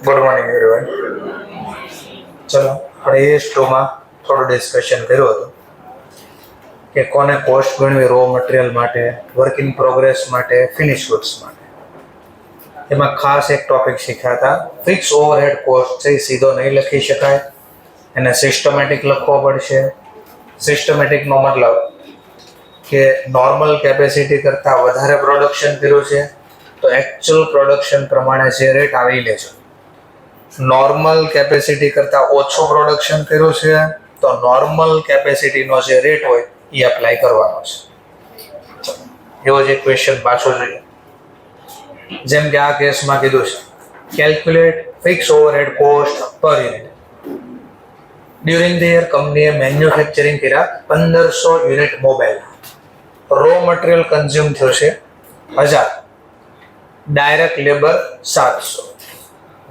Good morning everyone. ચલો આપણે AS2 માં થોડું ડિસ્કશન કર્યું હતું કે કોને કોસ્ટ ગણવી રો મટીરિયલ માટે, વર્ક ઇન પ્રોગ્રેસ માટે, ફિનિશ ગુડ્સ માટે. એમાં ખાસ એક ટોપિક શીખ્યા હતા, ફિક્સ ઓવરહેડ કોસ્ટ છે સીધો નહીં લખી શકાય, એને સિસ્ટમેટિક લખવો પડશે. સિસ્ટમેટિકનો મતલબ કે નોર્મલ કેપેસિટી કરતાં વધારે પ્રોડક્શન કર્યું છે તો એકચ્યુઅલ પ્રોડક્શન પ્રમાણે જે રેટ આવી લેજો. નોર્મલ કેપેસિટી કરતાં ઓછું પ્રોડક્શન કર્યું છે તો નોર્મલ કેપેસિટીનો જે રેટ હોય એ એપ્લાય કરવાનો છે. એવો જ એક ક્વેશ્ચન પાછો જોઈએ. જેમ કે આ કેસમાં કીધું છે, કેલ્ક્યુલેટ ફિક્સ ઓવરહેડ કોસ્ટ પર યુનિટ. ડ્યુરિંગ ધ યર કંપનીએ મેન્યુફેક્ચરિંગ કર્યા 1500 unit mobile. Raw material consume થયો છે 1000, direct labour 700,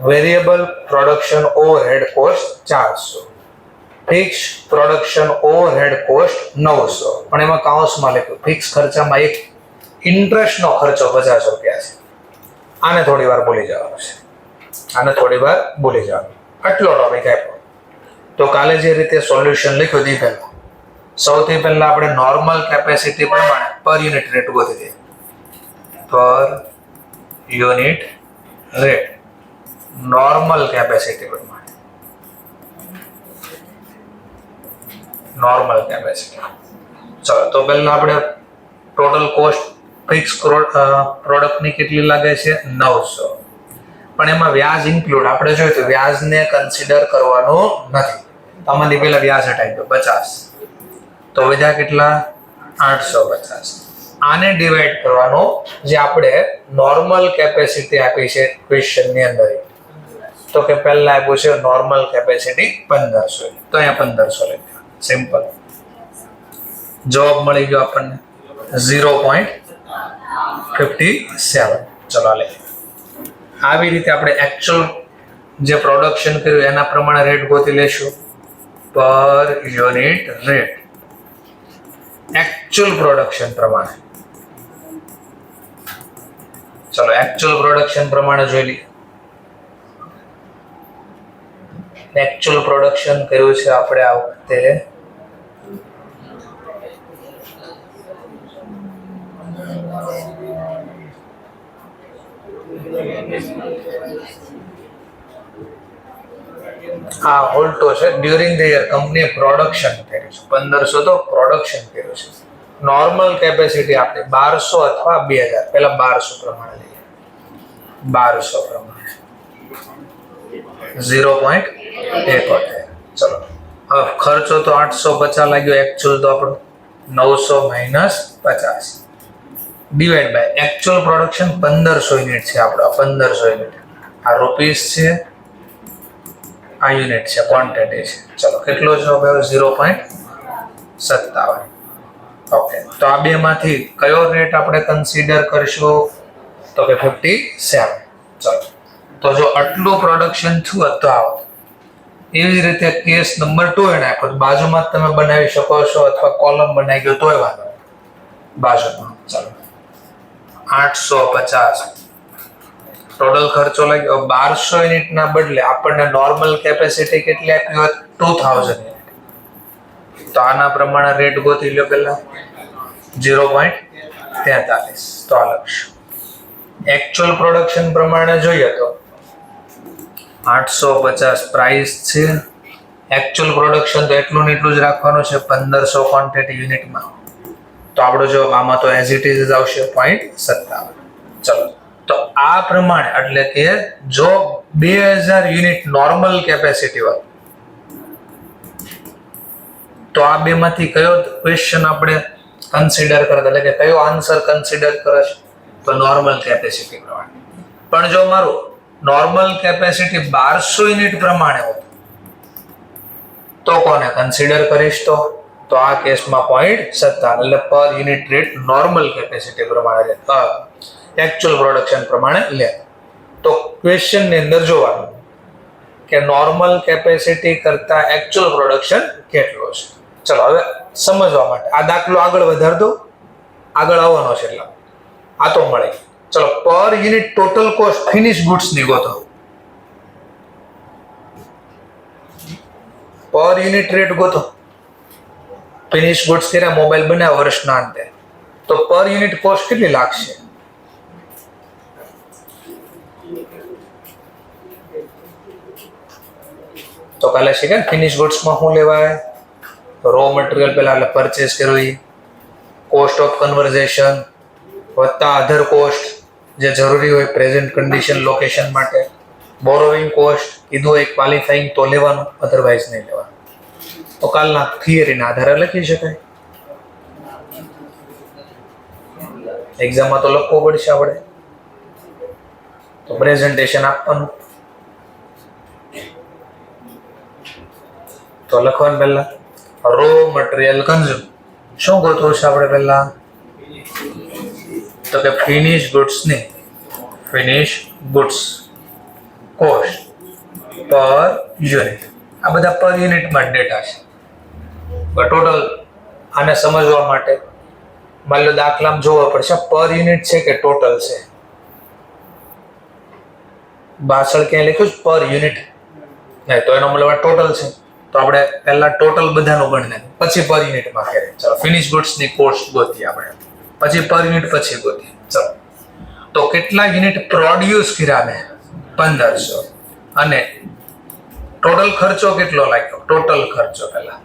variable production overhead cost 400, fix production overhead cost 900. પણ એમાં કાઉન્સમાં લખ્યું ફિક્સ ખર્ચામાં એક ઇન્ટરેસ્ટનો ખર્ચો 50 રૂપિયા છે. આને થોડી વાર ભૂલી જવાનું છે, આટલો ટોપિક આપ્યો. તો કાલે જે રીતે સોલ્યુશન લખ્યું તે પહેલા સૌથી પહેલા આપણે નોર્મલ કેપેસિટી પ્રમાણે પર યુનિટ રેટ ગોતી દઈએ. પર યુનિટ રેટ નોર્મલ કેપેસિટી પ્રમાણે, નોર્મલ કેપેસિટી. ચલો તો પહેલા આપણે ટોટલ કોસ્ટ ફિક્સ પ્રોડક્ટની કેટલી લાગે છે 900. પણ એમાં વ્યાજ ઇન્ક્લુડ આપણે જોયું તો વ્યાજને કન્સિડર કરવાનું નથી. આમાંથી પહેલા વ્યાજ હટાવી દો 50, તો વધ્યા કેટલા 850. આને ડિવાઈડ કરવાનો જે આપણે નોર્મલ કેપેસિટી આપી છે ક્વેશ્ચનની અંદર. તો કે પહેલા આપ્યું છે નોર્મલ કેપેસિટી 1500, તો અહીંયા 1500 લખ્યા. સિમ્પલ. જવાબ મળી ગયો આપણને 0.57. ચલો લે. આવી રીતે આપણે એકચ્યુઅલ જે પ્રોડક્શન કર્યું એના પ્રમાણે રેટ ગોતી લેશું. પર યુનિટ રેટ એકચ્યુઅલ પ્રોડક્શન પ્રમાણે. ચલો એકચ્યુઅલ પ્રોડક્શન પ્રમાણે જોઈ લઈએ. એકચ્યુઅલ પ્રોડક્શન કર્યું છે આપણે આ વખતે આ ઉલટો છે. ડ્યુરિંગ ધ યર કંપનીએ પ્રોડક્શન કર્યું છે 1500, તો પ્રોડક્શન કર્યું છે. નોર્મલ કેપેસિટી આપણે 1200 અથવા 2000. પહેલા 1200 પ્રમાણે લઈએ. 1200 પ્રમાણે 0.71. ચલો હવે ખર્ચો તો 850 લાગ્યો, એકચ્યુઅલ તો આપણો 900 minus 50 divide by actual production 1500 unit છે આપણો. 1500 યુનિટ આ રૂપીસ છે, આ યુનિટ છે, ક્વોન્ટિટી છે. ચલો કેટલો જવાબ આવ્યો 0.57. ઓકે, તો આ બે માંથી કયો રેટ આપણે કન્સિડર કરશું? તો કે 57. ચલો તો જો આટલું પ્રોડક્શન થયું તો આવો. એવી જ રીતે કેસ નંબર 2 એને આપ્યો, બાજુમાં તમે બનાવી શકો છો અથવા કોલમ બનાવી ગયો તોય વાંધો બાજુમાં. ચલો 850 ટોટલ ખર્ચો લાગ્યો. 1200 યુનિટના બદલે આપણને નોર્મલ કેપેસિટી કેટલી આપી હોત 2000 યુનિટ. તો આના પ્રમાણે રેટ ગોતી લો. પહેલા 0.43. તો આ લખશું. એકચ્યુઅલ પ્રોડક્શન પ્રમાણે જોઈએ તો 850 પ્રાઇસ છે. એકચ્યુઅલ પ્રોડક્શન તો એટલું ને એટલું જ રાખવાનું છે 1500 ક્વોન્ટિટી યુનિટમાં. તો આપણો જવાબ આમાં તો એઝ ઇટ ઇઝ આવશે 0.57. ચલો તો આ પ્રમાણે એટલે કે જો 2000 યુનિટ નોર્મલ કેપેસિટી હોય તો આ બે માંથી કયો ક્વેશ્ચન આપણે કન્સિડર કરતા, એટલે કે કયો આન્સર કન્સિડર કરે છે? તો નોર્મલ કેપેસિટી પ્રમાણે. પણ જો મારું નોર્મલ કેપેસિટી 1200 યુનિટ પ્રમાણે હોય તો કોને કન્સિડર કરીશ? તો આ કેસમાં 0.57 એટલે પર યુનિટ રેટ નોર્મલ કેપેસિટી પ્રમાણે એકચ્યુઅલ પ્રોડક્શન પ્રમાણે લે. તો ક્વેશ્ચન ની અંદર જોવાનું કે નોર્મલ કેપેસિટી કરતા એકચ્યુઅલ પ્રોડક્શન કેટલું છે. ચલો હવે સમજવા માટે આ દાખલો આગળ વધાર દો. આગળ આવવાનો છે એટલે આ તો મળે. ચલો પર unit total cost finish goods ની ગોતો. પર યુનિટ રેટ ગોતો. ફિનિશ ગુડ્સ કર્યા મોબાઈલ બન્યા વર્ષના અંતે, તો પર યુનિટ કોસ્ટ કેટલી લાગશે? તો કાલે છે કે ફિનિશ ગુડ્સમાં શું લેવાય? રો મટીરિયલ પહેલા એટલે પરચેસ કરવી, કોસ્ટ ઓફ કન્વર્ઝેશન વત્તા અધર કોસ્ટ જે જરૂરી હોય પ્રેઝન્ટ કન્ડિશન લોકેશન માટે, બોરોવિંગ કોસ્ટ કીધું હોય ક્વોલિફાઈંગ તો લેવાનું, અધરવાઇઝ નહીં લેવાનું. તો કાલના થિયરીના આધારે લખી શકાય. એક્ઝામમાં તો લખવું પડશે આપણે, તો પ્રેઝન્ટેશન આપવાનું. તો લખવાનું પહેલા રો મટીરિયલ કન્ઝ્યુમ શું ગોતવું છે આપણે પહેલા? તો કે ફિનિશ ગુડ્સ ની ફિનિશ ગુડ્સ કોસ્ટ પર યુનિટ. આ બધા પર યુનિટમાં ડેટા છે. ટોટલ આને સમજવા માટે માની લો દાખલામાં જોવા પડશે પર યુનિટ છે કે ટોટલ છે. પાછળ ક્યાંય લખ્યું છે પર યુનિટ નહીં, તો એનો મતલબ ટોટલ છે. તો આપણે પહેલા ટોટલ બધાનું ગણી નાખીએ, પછી પર યુનિટમાં કરીએ. ચલો ફિનિશ ગુડ્સ ની કોસ્ટ ગોતીએ આપણે, પછી પર યુનિટ પછી ગોતીએ. ચલો તો કેટલા યુનિટ પ્રોડ્યુસ કર્યા મેં? 1500. અને ટોટલ ખર્ચો કેટલો લાગ્યો? ટોટલ ખર્ચો પહેલા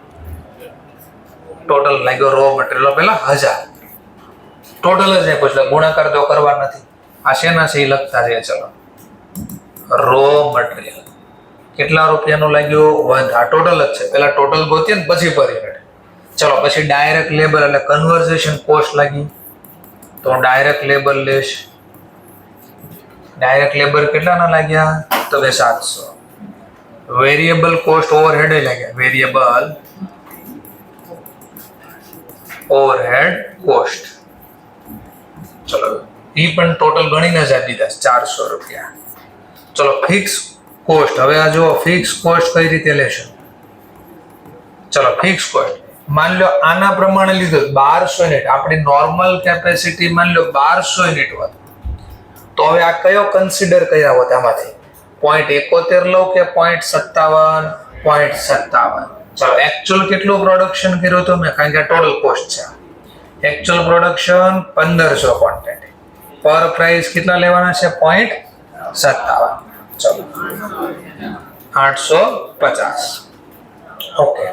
ટોટલ લાગ્યો રો મટીરિયલ પહેલા 1000. ટોટલ જ નહીં પૂછે, ગુણાકાર તો કરવા નથી. આ શેના છે એ લખતા જઈએ. ચલો રો મટીરિયલ કેટલા રૂપિયાનું લાગ્યું? 1. આ ટોટલ જ છે, પહેલા ટોટલ ગોતીએ ને પછી પર યુનિટ. ચલો પછી ડાયરેક્ટ લેબર એટલે કન્વર્ઝેશન કોસ્ટ લાગી, તો ડાયરેક્ટ લેબર લેશ. ડાયરેક્ટ લેબર કેટલાના લાગ્યા? તો કે 700. વેરિયેબલ કોસ્ટ ઓવરહેડ લાગ્યા, વેરિયેબલ ઓવરહેડ કોસ્ટ. ચલો ઈ પણ ટોટલ ગણીને જ આપી દીધા 400 રૂપિયા. ચલો ફિક્સ કોસ્ટ, હવે આ જો ફિક્સ કોસ્ટ કઈ રીતે લેશો? ચલો ફિક્સ કોસ્ટ માની લો આના પ્રમાણે લીધું 1200 યુનિટ, આપણી નોર્મલ કેપેસિટી માની લો 1200 યુનિટ હોત, તો હવે આ કયો કન્સિડર કર્યા હોત આમાંથી? 0.71 લો કે 0.57? 0.57. ચલો એકચ્યુઅલ કેટલું પ્રોડક્શન કર્યું હતું મેં? કારણ કે ટોટલ કોસ્ટ છે. એકચ્યુઅલ પ્રોડક્શન 1500 ક્વોન્ટિટી, પર પ્રાઇસ કેટલા લેવાના છે? 0.57. ચલો 850. ઓકે,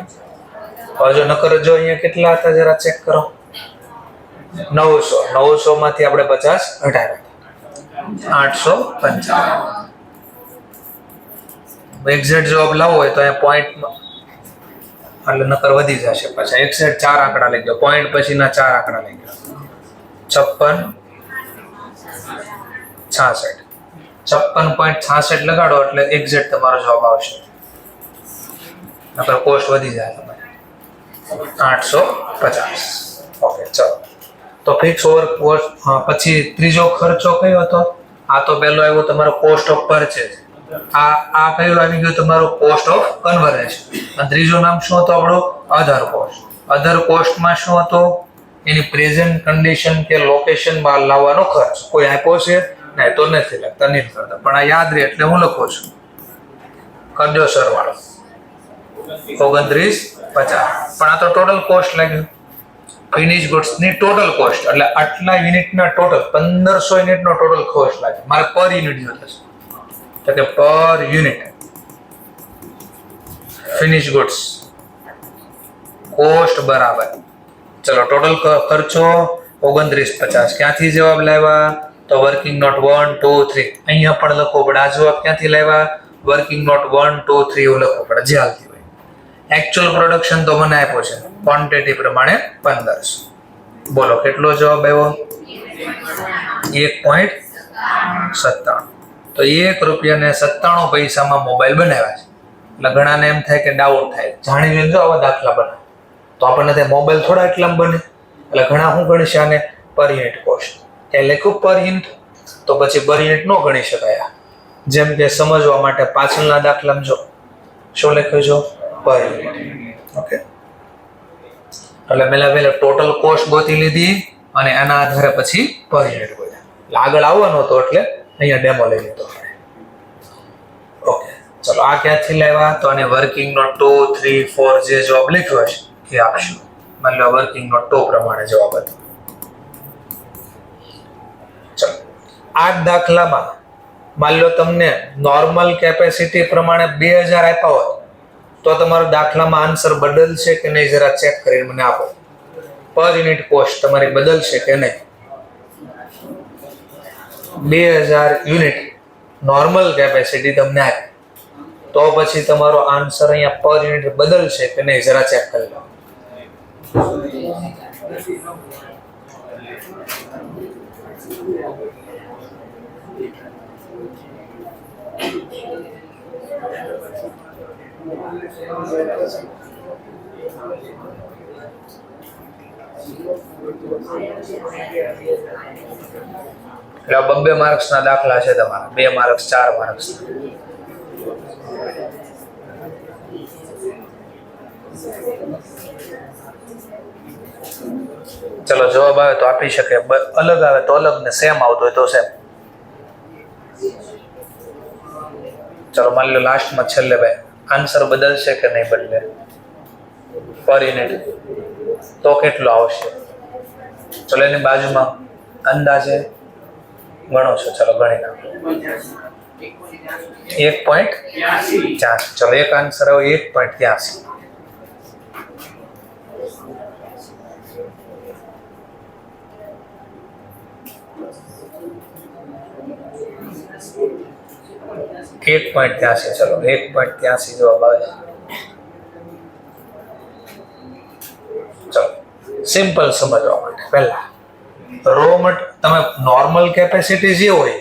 હવે જો નકર જો અહીંયા કેટલા હતા જરા ચેક કરો. 900 માંથી આપણે 50 ઘટાડ્યા, 855. એક્ઝેક્ટ જવાબ લાવવો હોય તો અહીંયા પોઈન્ટ એટલે નકર વધી જશે. પાછા એક્ઝેક્ટ 4 આંકડા લઈ ગયો, પોઈન્ટ પછીના 4 આંકડા લઈ ગયો. 56.66 56.66 લગાડો એટલે એક્ઝેક્ટ તમારો જવાબ આવશે. નકર કોસ્ટ વધી જાય તમારે. 850. ઓકે ચલો, તો ફિક્સ ઓવર કોસ્ટ. પછી ત્રીજો ખર્ચો કયો હતો? આ તો પહેલો આવ્યો તમારો કોસ્ટ ઓફ પરચેઝ. આ કયું આવી ગયું? તમારું કોસ્ટ ઓફ કન્વર્ઝેશન. અને ત્રીજું નામ શું હતું આપણું? અધર કોસ્ટ. અધર કોસ્ટમાં શું હતું? એની પ્રેઝન્ટ કન્ડિશન કે લોકેશન બહાર લાવવાનો ખર્ચ. કોઈ આપ્યો છે? નહીં તો નથી લખતા, નહીં કરતા, પણ આ યાદ રહે એટલે હું લખું છું. કરજો સરવાળો 2950. પણ આ તો ટોટલ કોસ્ટ લાગ્યું. ફિનિશ ગુડ્સ ની ટોટલ કોસ્ટ એટલે આટલા યુનિટના ટોટલ 1500 યુનિટનો ટોટલ કોસ્ટ લાગે. મારે પર યુનિટ જોઈશે, તો કે પર યુનિટ ફિનિશ ગુડ્સ કોસ્ટ બરાબર. ચલો ટોટલ ખર્ચો 2950. ક્યાંથી જવાબ લાવ્યા? તો વર્કિંગ નોટ 1 2 3 અહીંયા પણ લખવો પડે. આ જવાબ ક્યાંથી લાવ્યા? વર્કિંગ નોટ 1 2 3 એવું લખવું પડે જે હાલતી હોય. એકચ્યુઅલ પ્રોડક્શન તો મને આપ્યો છે ક્વોન્ટિટી પ્રમાણે 1500. બોલો કેટલો જવાબ આવ્યો? 1.97. તો 1 રૂપિયા ને 97 પૈસામાં મોબાઈલ બનાવ્યા છે. એટલે ઘણાને એમ થાય કે ડાઉટ થાય, જાણી લેજો આવા દાખલા બને તો આપણને તે મોબાઈલ થોડા એટલામાં બને. એટલે ઘણા શું ગણશે આને? પર યુનિટ કોસ્ટ. એ લખ્યું પર યુનિટ, તો પછી પર યુનિટ નો ગણી શકાય. જેમ કે સમજવા માટે પાછળના દાખલામાં જો શું લખ્યું છે? પર યુનિટ. ઓકે, એટલે પહેલા ટોટલ કોસ્ટ ગોતી લીધી, અને એના આધારે પછી પર યુનિટ ગોત્યા. એટલે આગળ આવવાનો હતો એટલે અહીંયા ડેમો લઈ લીધો. ઓકે, ચલો આ ક્યાંથી લાવ્યા? તો આને વર્કિંગ નો 2, 3, 4 જે જવાબ લખ્યો હશે એ આપશું. માની લો વર્કિંગ નો 2 પ્રમાણે જવાબ હતો. ચલો આ દાખલામાં માની લો તમને નોર્મલ કેપેસિટી પ્રમાણે 2000 આપ્યા હોત તો તમારો દાખલામાં આન્સર બદલશે કે નહીં જરા ચેક કરીને મને આપો. પર યુનિટ કોસ્ટ તમારી બદલશે કે નહીં? 2000 યુનિટ નોર્મલ કેપેસિટી તમને આપી તો પછી તમારો આન્સર અહીંયા પર યુનિટ બદલશે કે નહીં જરા ચેક કરી લો. એટલે 2 માર્ક્સ ના દાખલા છે તમારા, 2 માર્ક્સ 4 માર્ક્સ. ચલો જવાબ આવે તો આપી શકે, અલગ આવે તો અલગ ને સેમ આવતો હોય તો સેમ. ચલો માની લો લાસ્ટમાં છેલ્લે ભાઈ આન્સર બદલશે કે નહીં બદલે પર યુનિટ તો કેટલો આવશે? ચલો એની બાજુમાં અંદાજે ગણો છો, ચલો ગણી નાખો. 1.83. ચલો એક આન્સર આવ્યો 1.83. ચલો 1.83 જવાબ આવે. ચલો સિમ્પલ સમજવા માટે પહેલા તમે નોર્મલ કેપેસિટી જે હોય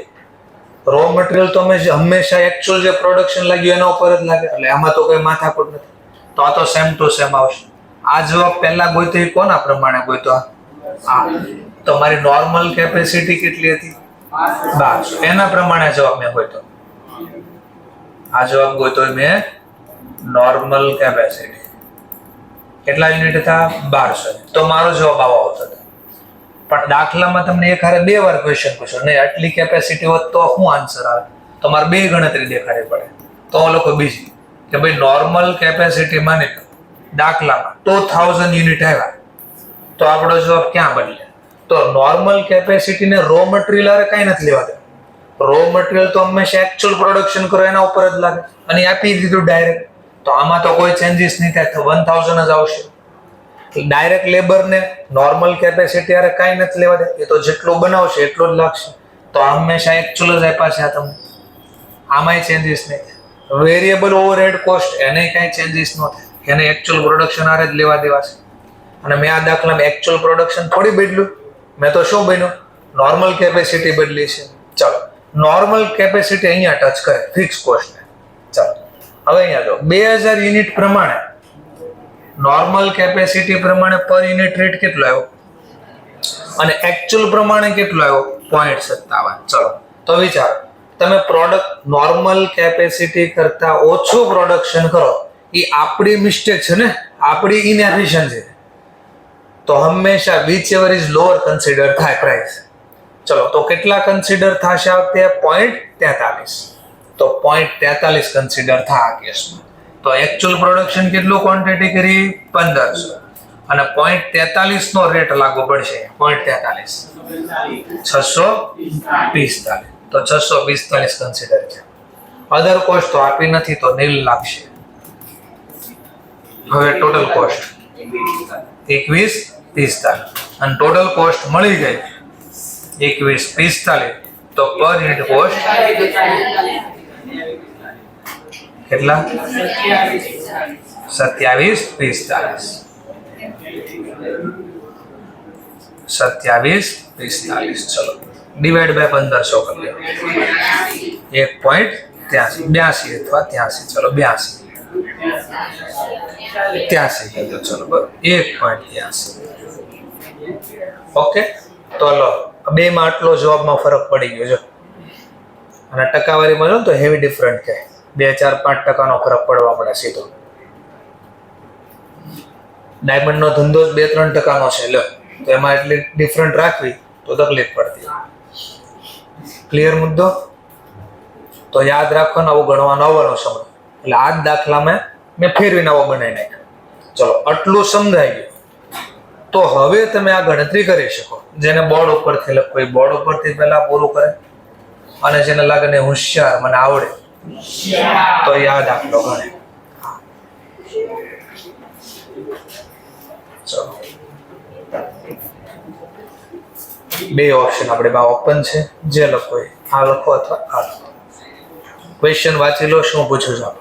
રો મટીરિયલ તો અમે હંમેશા એકચ્યુઅલ જે પ્રોડક્શન લાગ્યું એના ઉપર જ લાગે, એટલે આમાં તો કોઈ માથાકૂટ નથી. તો આ તો સેમ ટુ સેમ આવશે. આ જવાબ પહેલા ગોત્યો કોના પ્રમાણે ગોત્યો? તમારી નોર્મલ કેપેસિટી કેટલી હતી? 1200. એના પ્રમાણે જવાબ મેં ગોત્યો. આ જવાબ ગોત્યો મેં નોર્મલ કેપેસિટી કેટલા યુનિટ હતા? 1200. તો મારો જવાબ આવો આવતો હતો. પણ દાખલામાં તમને એક હારે 2 વાર ક્વેશ્ચન પૂછ્યો નહીં આટલી કેપેસિટી હોત તો શું આન્સર આવે? તમારે 2 ગણતરી દેખાડવી પડે. તો લોકો બીજી કે ભાઈ નોર્મલ કેપેસિટી માની લો દાખલામાં 2000 યુનિટ આવ્યા તો આપણો જવાબ ક્યાં બદલે? તો નોર્મલ કેપેસિટીને રો મટીરિયલ હારે કઈ નથી લેવા દે. રો મટીરિયલ તો હંમેશા એકચ્યુઅલ પ્રોડક્શન કરો એના ઉપર જ લાગે અને આપી દીધું ડાયરેક્ટ. તો આમાં તો કોઈ ચેન્જીસ નહીં થાય, 1000 જ આવશે. ડાયરેક્ટ લેબર ને નોર્મલ કેપેસિટી હારે કઈ નથી લેવા દે, એ તો જેટલું બનાવશે એટલું જ લાગશે. તો હંમેશા એકચ્યુઅલ જ આપ્યા છે આ તમને, આમાંય ચેન્જીસ નહીં થાય. વેરિયેબલ ઓવરહેડ કોસ્ટ એને કઈ ચેન્જીસ ન થાય, એને એકચ્યુઅલ પ્રોડક્શન હારે જ લેવા દેવા છે. અને મેં આ દાખલામાં એકચ્યુઅલ પ્રોડક્શન થોડી બદલ્યું, મેં તો શું બન્યું? નોર્મલ કેપેસિટી બદલી છે. ચાલો નોર્મલ કેપેસિટી અહીંયા ટચ કરે ફિક્સ કોસ્ટ ને. ચાલો હવે અહીંયા જો 2000 યુનિટ પ્રમાણે નોર્મલ કેપેસિટી પ્રમાણે પર યુનિટ રેટ કેટલો આવ્યો અને એકચ્યુઅલ પ્રમાણે કેટલો આવ્યો? 0.57. ચલો તો વિચારો તમે પ્રોડક્ટ નોર્મલ કેપેસિટી કરતા ઓછું પ્રોડક્શન કરો, એ આપણી મિસ્ટેક છે ને, આપણી ઇનએફિશિયન્સી. તો હંમેશા which ever is lower consider થાય પ્રાઇસ. ચલો તો કેટલા કન્સિડર થશે આ વખતે? 0.43. તો 0.43 કન્સિડર થાય આ કેસમાં. તો એકચ્યુઅલ પ્રોડક્શન કેટલું ક્વોન્ટિટી કરી? 1500 અને 0.43 નો રેટ લાગુ પડશે. 0.43 645. તો 645 કન્સિડર છે. અધર કોસ્ટ તો આપી નથી તો નીલ લાગશે. હવે ટોટલ કોસ્ટ 2145 અને ટોટલ કોસ્ટ મળી ગઈ 2145. તો પર યુનિટ કોસ્ટ કેટલા? 2745. 2745. ચલો ડિવાઈડ બાય 1500 કરી લો. 1.82 અથવા 83. ચલો 82 કહી દો. ચલો બરાબર 1.83. ઓકે તો લો બે માં આટલો જવાબમાં ફરક પડી ગયો. જો અને ટકાવારીમાં જો તો હેવી ડિફરન્ટ કે 2-4-5% ફરક પડવા પડે સીધો. ડાયમંડ નો ધંધો જ 2-3% છે. લો તો એમાં એટલી ડિફરન્ટ રાખવી તો તકલીફ પડતી. ક્લિયર મુદ્દો? તો યાદ રાખવાનો આવું ગણવાનો આવવાનો સમય. એટલે આ જ દાખલામાં મેં ફેરવીને આવો બનાવી નાખ્યો. ચલો આટલું સમજાઈ ગયું. તો હવે તમે આ ગણતરી કરી શકો. જેને બોર્ડ ઉપરથી લખવું એ બોર્ડ ઉપરથી પહેલા પૂરું કરે, અને જેને લાગે ને હોશિયાર મને આવડે તો યાદ આટલો ગણે. ચલો બે ઓપ્શન આપણે બા ઓપન છે, જે લખો એ આ લખો અથવા આ લખો. ક્વેશ્ચન વાંચી લો, શું પૂછું છું.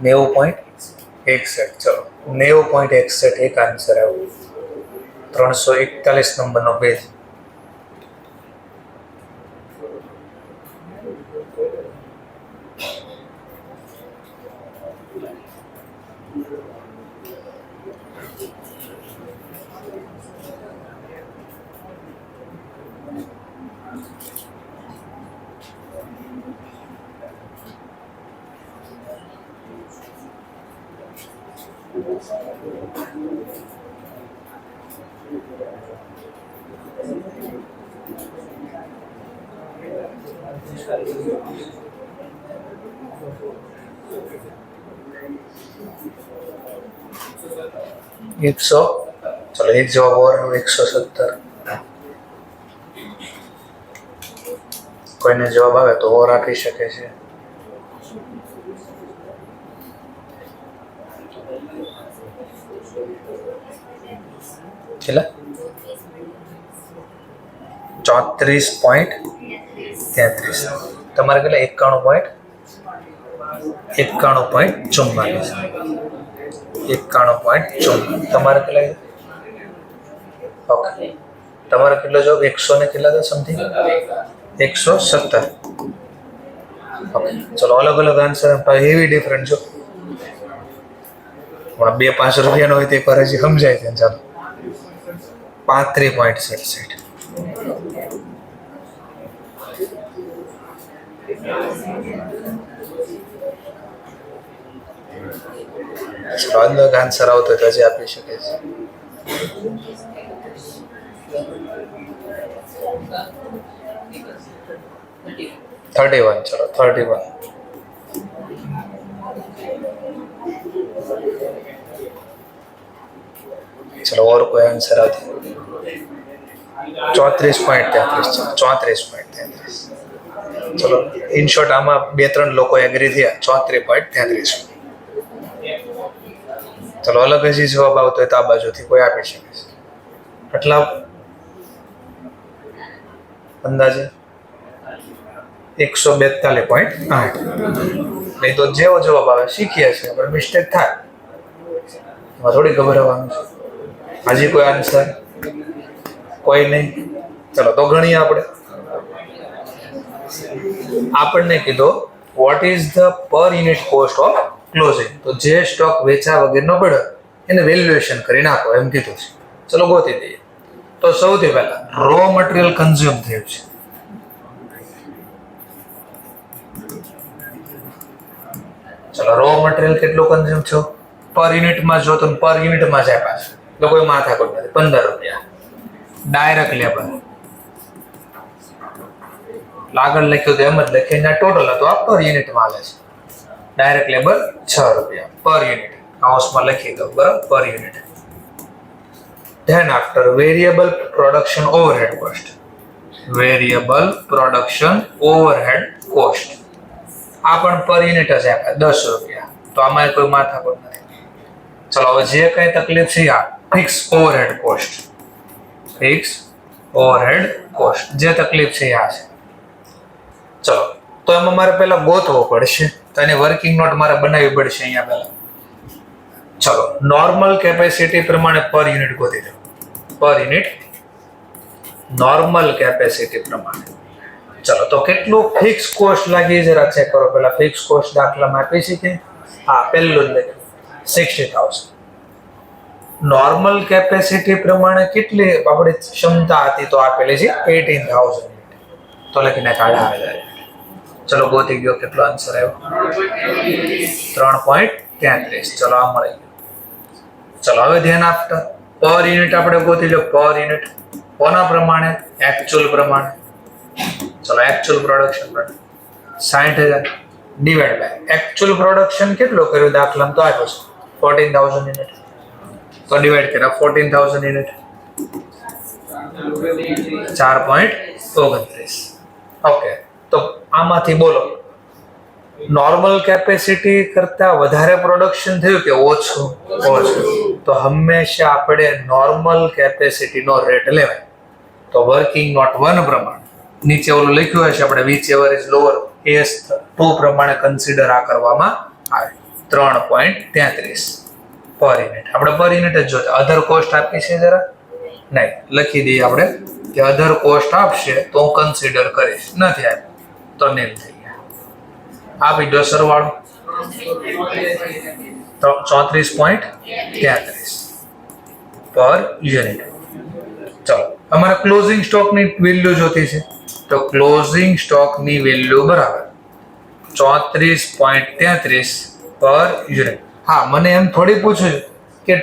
નેવું પોઈન્ટ 61. ચલો 90.61 એક આન્સર આવ્યો. 341 નંબરનો પેજ. એકસો, ચલો એક જવાબ ઓર 117. કોઈને જવાબ આવે તો ઓર આપી શકે છે. કેટલા? 34.33. તમારે કેટલા? 91.44. તમારે કેટલા? ઓકે, તમારે કેટલો જવાબ? 100 ને કેટલા હતા સમથિંગ? 117. ઓકે, ચલો અલગ અલગ આન્સર હેવી ડિફરન્ટ જો. પણ 2-5 રૂપિયાનો હોય તે એક વાર હજી સમજાય છે. ચાલો 35.67. અલગ આન્સર આવતો તો હજી આપી શકે છે. ચલો 31. चलो और कोई आंसर आते? 34.33. 34.33. चलो इन शॉर्ट आमा 2-3 લોકો એગ્રી થયા. 34.33. ચલો અલગ હજી જવાબ આવતો હોય તો આ બાજુથી કોઈ આપી શકે છે. કેટલા અંદાજે? 142.8. નહીં તો જેવો જવાબ આવે શીખીએ છીએ, પણ મિસ્ટેક થાય થોડી ગભરાવાનું છે. હજી કોઈ આન્સર? કોઈ નહીં. ચલો તો ગણીએ આપણે. આપણને કીધો વોટ ઇઝ ધ પર યુનિટ કોસ્ટ ઓફ ક્લોઝિંગ. તો જે સ્ટોક વેચા વગરનો પડ્યો એને વેલ્યુએશન કરી નાખો એમ કીધું છે. ચલો ગોતી દઈએ. તો સૌથી પહેલા રો મટીરિયલ કન્ઝ્યુમ થયું છે. ચલો રો મટીરિયલ કેટલું કન્ઝ્યુમ થયું? પર યુનિટમાં જો તો પર યુનિટમાં જાય પાછું તો કોઈ માથાકૂટ નથી. 15 રૂપિયા. ડાયરેક્ટ લેબર આગળ લખ્યું તો એમ જ લખીને ટોટલ હતો આ પર યુનિટમાં આવે છે. ડાયરેક્ટ લેબર 6 રૂપિયા પર યુનિટ. કાઉન્સમાં લખી દો બરાબર, પર unit. Than after variable production overhead cost. Variable production overhead cost આ પણ પર યુનિટ જ આપ્યા 10 રૂપિયા. તો આમાં કોઈ માથાકૂટ નથી. ચલો હવે જે કઈ તકલીફ છે આ fix overhead cost. Fix overhead cost જે તકલીફ છે આ છે. ચલો તો એમાં મારે પહેલા ગોતવો પડશે. તો એની વર્કિંગ નોટ મારે બનાવવી પડશે અહીંયા પહેલા. ચલો નોર્મલ કેપેસિટી પ્રમાણે પર યુનિટ ગોતી દો. પર યુનિટ નોર્મલ કેપેસિટી પ્રમાણે. ચલો તો કેટલું ફિક્સ કોસ્ટ લાગી જરા ચેક કરો પહેલા. ફિક્સ કોસ્ટ દાખલામાં આપી છે કે? હા, પહેલું જ લખ્યું 60,000. નોર્મલ કેપેસિટી પ્રમાણે કેટલી આપણી ક્ષમતા હતી તો આપેલી છે 18,000. તો લખીને કાઢા આવે. ચલો ગોતી ગયો કેટલો આન્સર આવ્યો? 3.33. ચલો આ મળી ગયું. ચલો હવે ધ્યાન આપતા પર યુનિટ આપણે ગોતી લો. પર યુનિટ કોના પ્રમાણે? એક્ચ્યુઅલ પ્રમાણે. ચલો actual production 60,000 divide by actual production કેટલો કર્યું દાખલામાં તો આપ્યો છે 14,000 યુનિટ. તો ડિવાઇડ કર્યા 14,000 યુનિટ 4.29. ઓકે, તો આમાંથી બોલો નોર્મલ કેપેસિટી કરતા વધારે પ્રોડક્શન થયું કે ઓછું? ઓછું. તો હંમેશા આપણે નોર્મલ કેપેસિટીનો રેટ લેવાય. તો વર્કિંગ નોટ 1 પ્રમાણે નીચે ઓલું લખ્યું હશે આપણે which ever is lower S 2 પ્રમાણે કન્સિડર આ કરવામાં આવે. 3.33 પર યુનિટ. આપણે પર યુનિટ જ જોતા. અધર કોસ્ટ આપી છે જરા નહીં લખી દઈએ આપણે કે અધર કોસ્ટ આપશે તો હું કન્સિડર કરીશ. નથી આપ્યું તો નીલ થઈ ગયા. આપી દો સરવાળો 34.33 પર યુનિટ. ચલો અમારે ક્લોઝિંગ સ્ટોકની વેલ્યુ જોતી છે. તો ક્લોઝિંગ સ્ટોકની વેલ્યુ બરાબર 34.33 પર યુનિટ. હા, મને એમ થોડી પૂછ્યું કે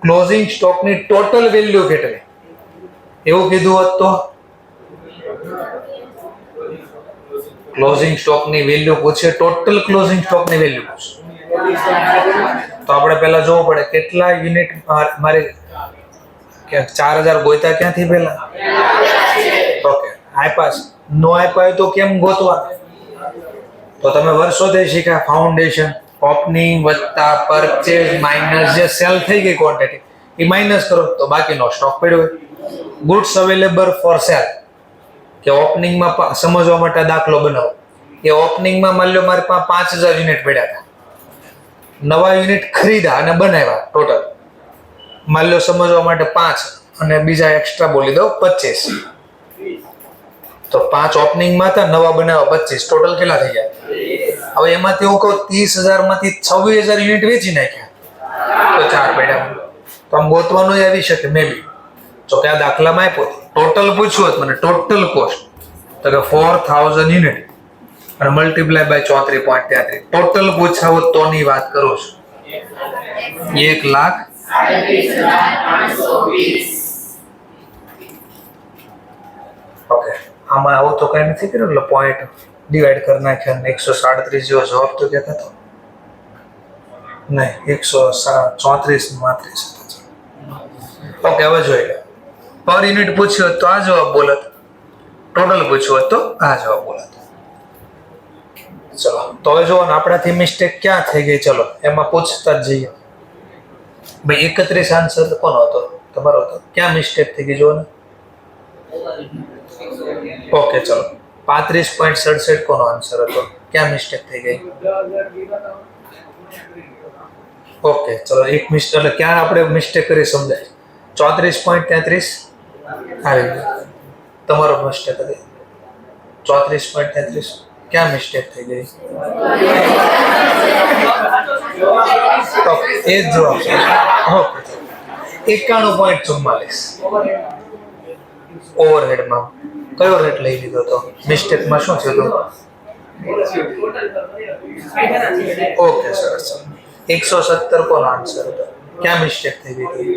ક્લોઝિંગ સ્ટોકની ટોટલ વેલ્યુ કેટલી? એવું કીધું હોત તો ક્લોઝિંગ સ્ટોકની વેલ્યુ પૂછે, ટોટલ ક્લોઝિંગ સ્ટોકની વેલ્યુ પૂછે, તો આપણે પહેલા જોવું પડે કેટલા યુનિટ મારે 4000 ગોતા ક્યાંથી પહેલા? ઓકે, આપ્યા છે, નો આપ્યા હોય તો કેમ ગોતવા? તો તમે વર્ષોથી શીખ્યા ફાઉન્ડેશન, ઓપનિંગ વત્તા પરચેઝ માઇનસ જે સેલ થઈ ગઈ ક્વોન્ટિટી એ માઇનસ કરો તો બાકીનો સ્ટોક પડ્યો હોય. ગુડ્સ અવેલેબલ ફોર સેલ કે ઓપનિંગમાં સમજવા માટે દાખલો બનાવો કે ઓપનિંગમાં માની લો મારી પાસે 5000 યુનિટ પડ્યા હતા, નવા યુનિટ ખરીદ્યા અને બનાવ્યા ટોટલ માની લો સમજવા માટે 5 અને બીજા એક્સ્ટ્રા બોલી દો 25, તો 5 ઓપનિંગમાં હતા, નવા બનાવ્યા 25, ટોટલ કેટલા થઈ ગયા? હવે એમાંથી હું કહું 30000 માંથી 26000 યુનિટ વેચી નાખ્યા તો 4 પડ્યા. તો આમ ગોતવાનું આવી શકે મે બી. તો કયા દાખલામાં આપ્યો ટોટલ પૂછ્યું હતું મને, ટોટલ કોસ્ટ તો કે 4000 યુનિટ અને મલ્ટીપ્લાય બાય 34.33, ટોટલ પૂછાવો તોની વાત કરું છું. 1,38,520. ઓકે, આમાં આવું તો કઈ નથી કર્યું એટલે પોઈન્ટ ડિવાઈડ કરી નાખ્યા 137 જેવો જવાબ તો ક્યાં હતો? નહીં, 134 ઓકે, હવે જોઈ લો. પર યુનિટ પૂછ્યું હોત તો આ જવાબ બોલત, ટોટલ પૂછ્યું હોત તો આ જવાબ બોલત. ચલો તો હવે જોવો ને આપણાથી મિસ્ટેક ક્યાં થઈ ગઈ, ચલો એમાં પૂછતા જ જઈએ. ભાઈ 31 આન્સર કોનો હતો? તમારો હતો. ક્યાં મિસ્ટેક થઈ ગઈ જોવો ને? ઓકે ચલો 35.67 કોનો આન્સર હતો? ક્યાં મિસ્ટેક થઈ ગઈ? ઓકે ચલો એક મિસ્ટેક એટલે ક્યાં આપણે મિસ્ટેક કરી સમજાય. 34.33 આવી ગયું, તમારો મિસ્ટેક હતી 34.33. ક્યાં મિસ્ટેક થઈ ગઈ? ઓકે, એ જ જવાબ છે. ઓકે 91.44 ઓવરહેડમાં કયો રેટ લઈ લીધો તો? મિસ્ટેકમાં શું થયું હતું? ઓકે સરસ, 117 કોનો આન્સર હતો? ક્યાં મિસ્ટેક થઈ ગઈ હતી?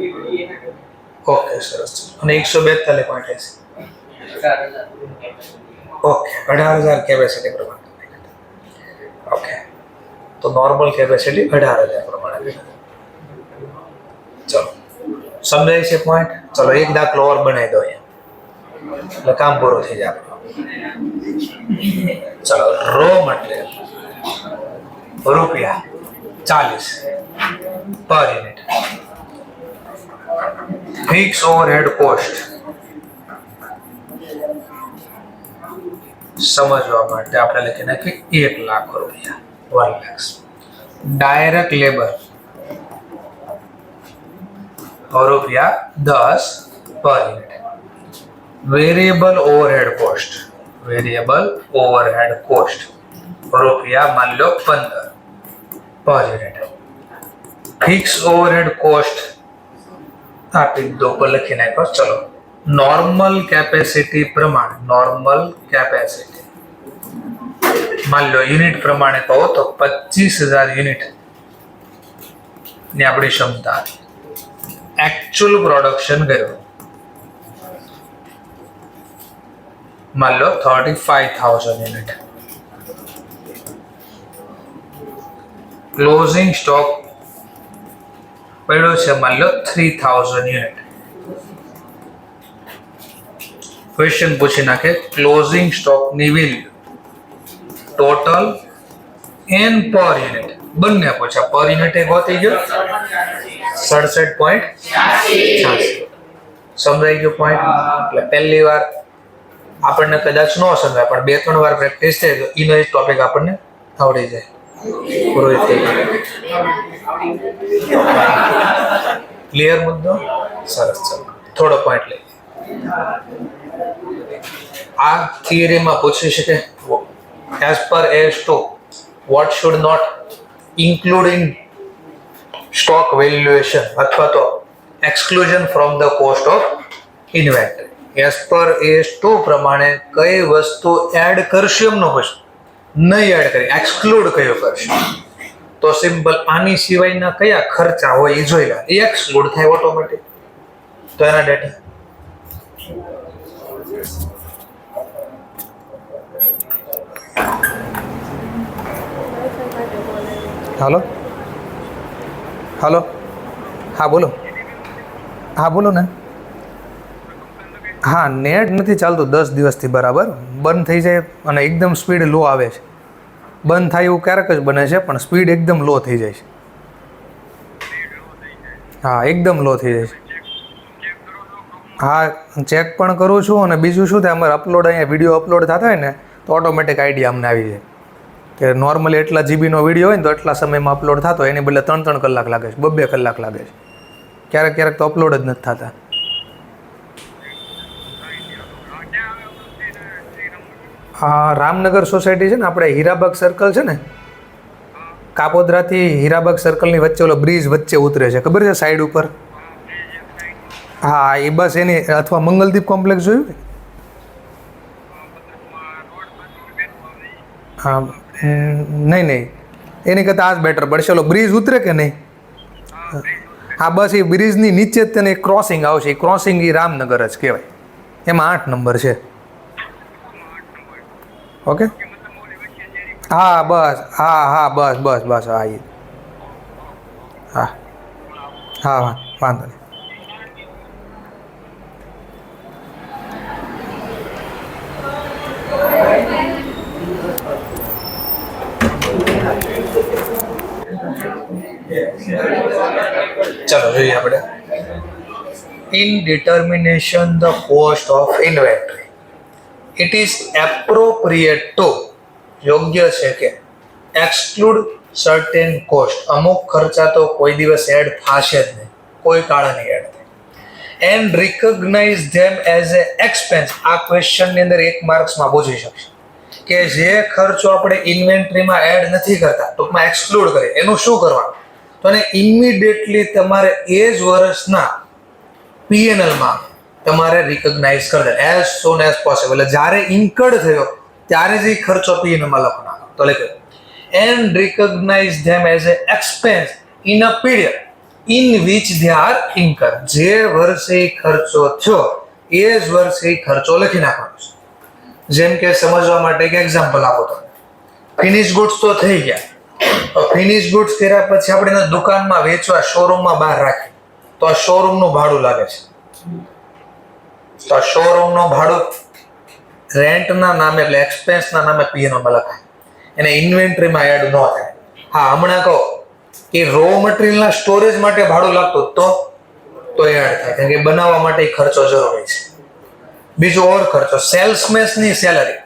ઓકે સરસ, અને 142.80. ઓકે 18000 કેપેસિટી પ્રમાણે. ઓકે, તો નોર્મલ કેપેસિટી 18000 પ્રમાણે. ચલો સમજાય છે પોઈન્ટ? ચલો એક દાખલો ઓર બનાવી દો અહીંયા એટલે કામ પૂરું થઈ જાય. ચલો રો મટીરિયલ રૂપિયા 40 પર યુનિટ, ફિક્સ ઓવરહેડ કોસ્ટ સમજવા માટે આપણે લખી નાખીએ 1 લાખ રૂપિયા, 1 lakhs. ડાયરેક્ટ લેબર રૂપિયા 10 પર unit. Variable overhead cost, variable overhead cost રૂપિયા માની લો 15 પર યુનિટ. ફિક્સ ઓવરહેડ કોસ્ટ આપી દો પર લખી નાખો. ચલો નોર્મલ કેપેસિટી પ્રમાણે, નોર્મલ કેપેસિટી માની લો યુનિટ પ્રમાણે કહો તો 25000 યુનિટ ની આપણી ક્ષમતા હતી. એકચ્યુઅલ પ્રોડક્શન કર્યું માન લો 35,000 યુનિટ. ક્લોઝિંગ સ્ટોક પડ્યો છે માન લો 3000 યુનિટ. ક્વેશ્ચન પૂછી નાખે ક્લોઝિંગ સ્ટોક ની વેલ્યુ ટોટલ એન પર યુનિટ બંને પૂછ્યા. પર યુનિટ એક હોતી ગયો 67.86. સમજાઈ ગયો પોઈન્ટ? એટલે પહેલી વાર આપણને કદાચ ન સમજાય પણ 2-3 વાર પ્રેક્ટિસ થાય તો એનો જ ટોપિક આપણને આવડી જાય. પૂરો થઈ ગયો. ક્લિયર મુદ્દો? સરસ. ચલો થોડો પોઈન્ટ લઈ. આ થિયરીમાં પૂછી શકે as per as2 what should not include in stock valuation અથવા તો exclusion from the cost of inventory. as per as2 પ્રમાણે કઈ વસ્તુ એડ કરશે એમ ન પૂછે, નહીં એડ કરી, એક્સક્લુડ કયો કરશે તો સિમ્પલ આની સિવાયના કયા ખર્ચા હોય એ જોઈ લે, એ એક્સક્લુડ થાય ઓટોમેટિક. તો એના ડેટા હાલો હાલો, હા બોલો, હા બોલો ને. હા, નેટ નથી ચાલતું 10 દિવસથી બરાબર, બંધ થઈ જાય અને એકદમ સ્પીડ લો આવે છે. બંધ થાય એવું ક્યારેક જ બને છે, પણ સ્પીડ એકદમ લો થઈ જાય છે. હા, એકદમ લો થઈ જાય છે. હા, ચેક પણ કરું છું, અને બીજું શું થાય, અમારે અપલોડ અહીંયા વિડીયો અપલોડ થતા હોય ને તો ઓટોમેટિક આઈડિયા અમને આવી જાય કે નોર્મલી એટલા જીબીનો વિડીયો હોય ને તો એટલા સમયમાં અપલોડ થતો હોય, એની બદલે 3-3 કલાક લાગે છે, 2-2 કલાક લાગે છે. ક્યારેક ક્યારેક તો અપલોડ જ નથી થતા. હા, રામનગર સોસાયટી છે ને, આપણે હીરાબાગ સર્કલ છે ને, કાપોદ્રાથી હીરાબાગ સર્કલની વચ્ચે ઓલો બ્રિજ વચ્ચે ઉતરે છે, ખબર છે, સાઈડ ઉપર. હા, એ બસ એની, અથવા મંગલદીપ કોમ્પ્લેક્સ જોયું. હા, નહીં નહીં, એની કરતાં આ જ બેટર પડશે. ઓલો બ્રિજ ઉતરે કે નહીં? હા, બસ એ બ્રિજની નીચે જ તેને એક ક્રોસિંગ આવશે. એ ક્રોસિંગ એ રામનગર જ કહેવાય. એમાં 8 નંબર છે. ઓકે. હા બસ, હા હા, બસ બસ બસ, હા એ, હા હા હા, વાંધો નહીં. ચલો જોઈએ આપણે. In determination the cost of inventory, it is appropriate to, યોગ્ય છે કે, exclude certain cost, અમુક ખર્ચા તો કોઈ દિવસ એડ થશે જ નહીં, કોઈ કાળે નહીં એડ થાય, and recognize them as a expense. આ ક્વેશ્ચનની અંદર 1 માર્ક્સમાં પૂછી શકશે કે જે ખર્ચો આપણે ઇન્વેન્ટરીમાં એડ નથી કરતા, ટૂંકમાં એક્સક્લુડ કરીએ, એનું શું કરવાનું, તો એને ઇમિડિયેટલી તમારે એ જ વર્ષના P&L માં તમારે રિકોગ્નાઇઝ કરી દે એઝ સોન એઝ પોસિબલ. જ્યારે ઇન્કર્ડ થયો ત્યારે જ એ ખર્ચો P&L માં લખવાનો. તો લખ્યો, and recognise them as a expense in a period in which they are incurred. જે વર્ષે ખર્ચો થયો એ જ વર્ષે ખર્ચો લખી નાખવાનો છે. જેમ કે સમજવા માટે એક એક્ઝામ્પલ આપો તો, ફિનિશ ગુડ્સ તો થઈ ગયા, ફિનિશ ગુડ્સ કર્યા પછી આપણે એને દુકાનમાં વેચવા શોરૂમમાં બહાર રાખી, તો આ શોરૂમનું ભાડું લાગે છે. તો આ શોરૂમનું ભાડું રેન્ટના નામે, એટલે એક્સપેન્સના નામે P&L માં લખાય, એને ઇન્વેન્ટરીમાં એડ ન થાય. હા, હમણાં કહો કે રો મટીરિયલના સ્ટોરેજ માટે ભાડું લાગતું તો એડ થાય, કારણ કે બનાવવા માટે ખર્ચો જરૂરી છે. બીજો ઓર ખર્ચો, સેલ્સમેનની સેલરી,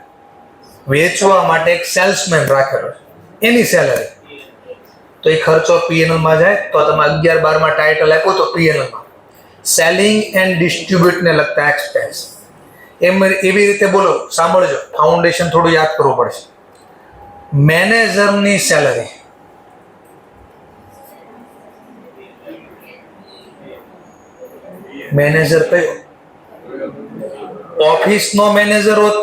વેચવા માટે એક સેલ્સમેન રાખેલો છે, એની સેલરી, તો એ ખર્ચો P&L માં જાય. તો તમે 11-12 માં ટાઇટલ આપ્યું તો P&L માં સેલિંગ એન્ડ ડિસ્ટ્રીબ્યુટ ને લગતા એક્સપેન્સ. એવી રીતે બોલો, સાંભળજો, ફાઉન્ડેશન થોડું યાદ કરવું પડશે. મેનેજરની સેલરી, મેનેજર કયો? ઓફિસનો મેનેજર હોત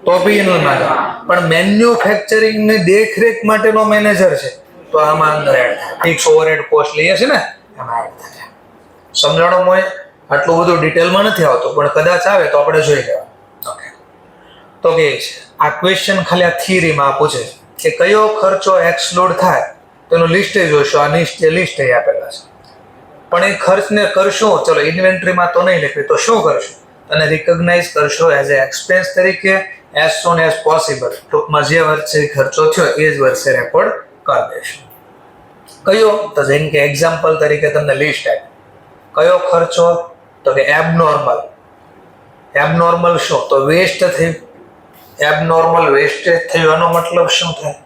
તો P&L માં જાય, પણ મેન્યુફેક્ચરિંગ ની દેખરેખ માટેનો મેનેજર છે તો આમાં અંદર એડ થાય. ફિક્સ ઓવરહેડ કોસ્ટ લઈએ છે ને, એમાં એડ થાય. સમજાણો મોય? આટલું બધું ડિટેલમાં નથી આવતું, પણ કદાચ આવે તો આપણે જોઈ લેવા. ઓકે, તો કે આ ક્વેશ્ચન ખાલી આ થિયરીમાં પૂછે છે કે કયો ખર્ચો એક્સક્લુડ થાય તેનું લિસ્ટ જોઈશું. આ લિસ્ટ આપેલા છે, પણ એ ખર્ચને કરશું, ચલો ઇન્વેન્ટરીમાં તો નહીં લખી, તો શું કરશું? અને રિકોગ્નાઇઝ કરશો એઝ એ એક્સપેન્સ તરીકે એઝ સોન એઝ પોસિબલ. ટૂંકમાં જે વર્ષે ખર્ચો થયો એ જ વર્ષે રેકોર્ડ કરી દેશું. કયો? તો જેમ કે એક્ઝામ્પલ તરીકે તમને લિસ્ટ આપી. કયો ખર્ચો? તો કે એબનોર્મલ. એબનોર્મલ શું? તો વેસ્ટ થયું. એબનોર્મલ વેસ્ટેજ થયું, એનો મતલબ શું થાય?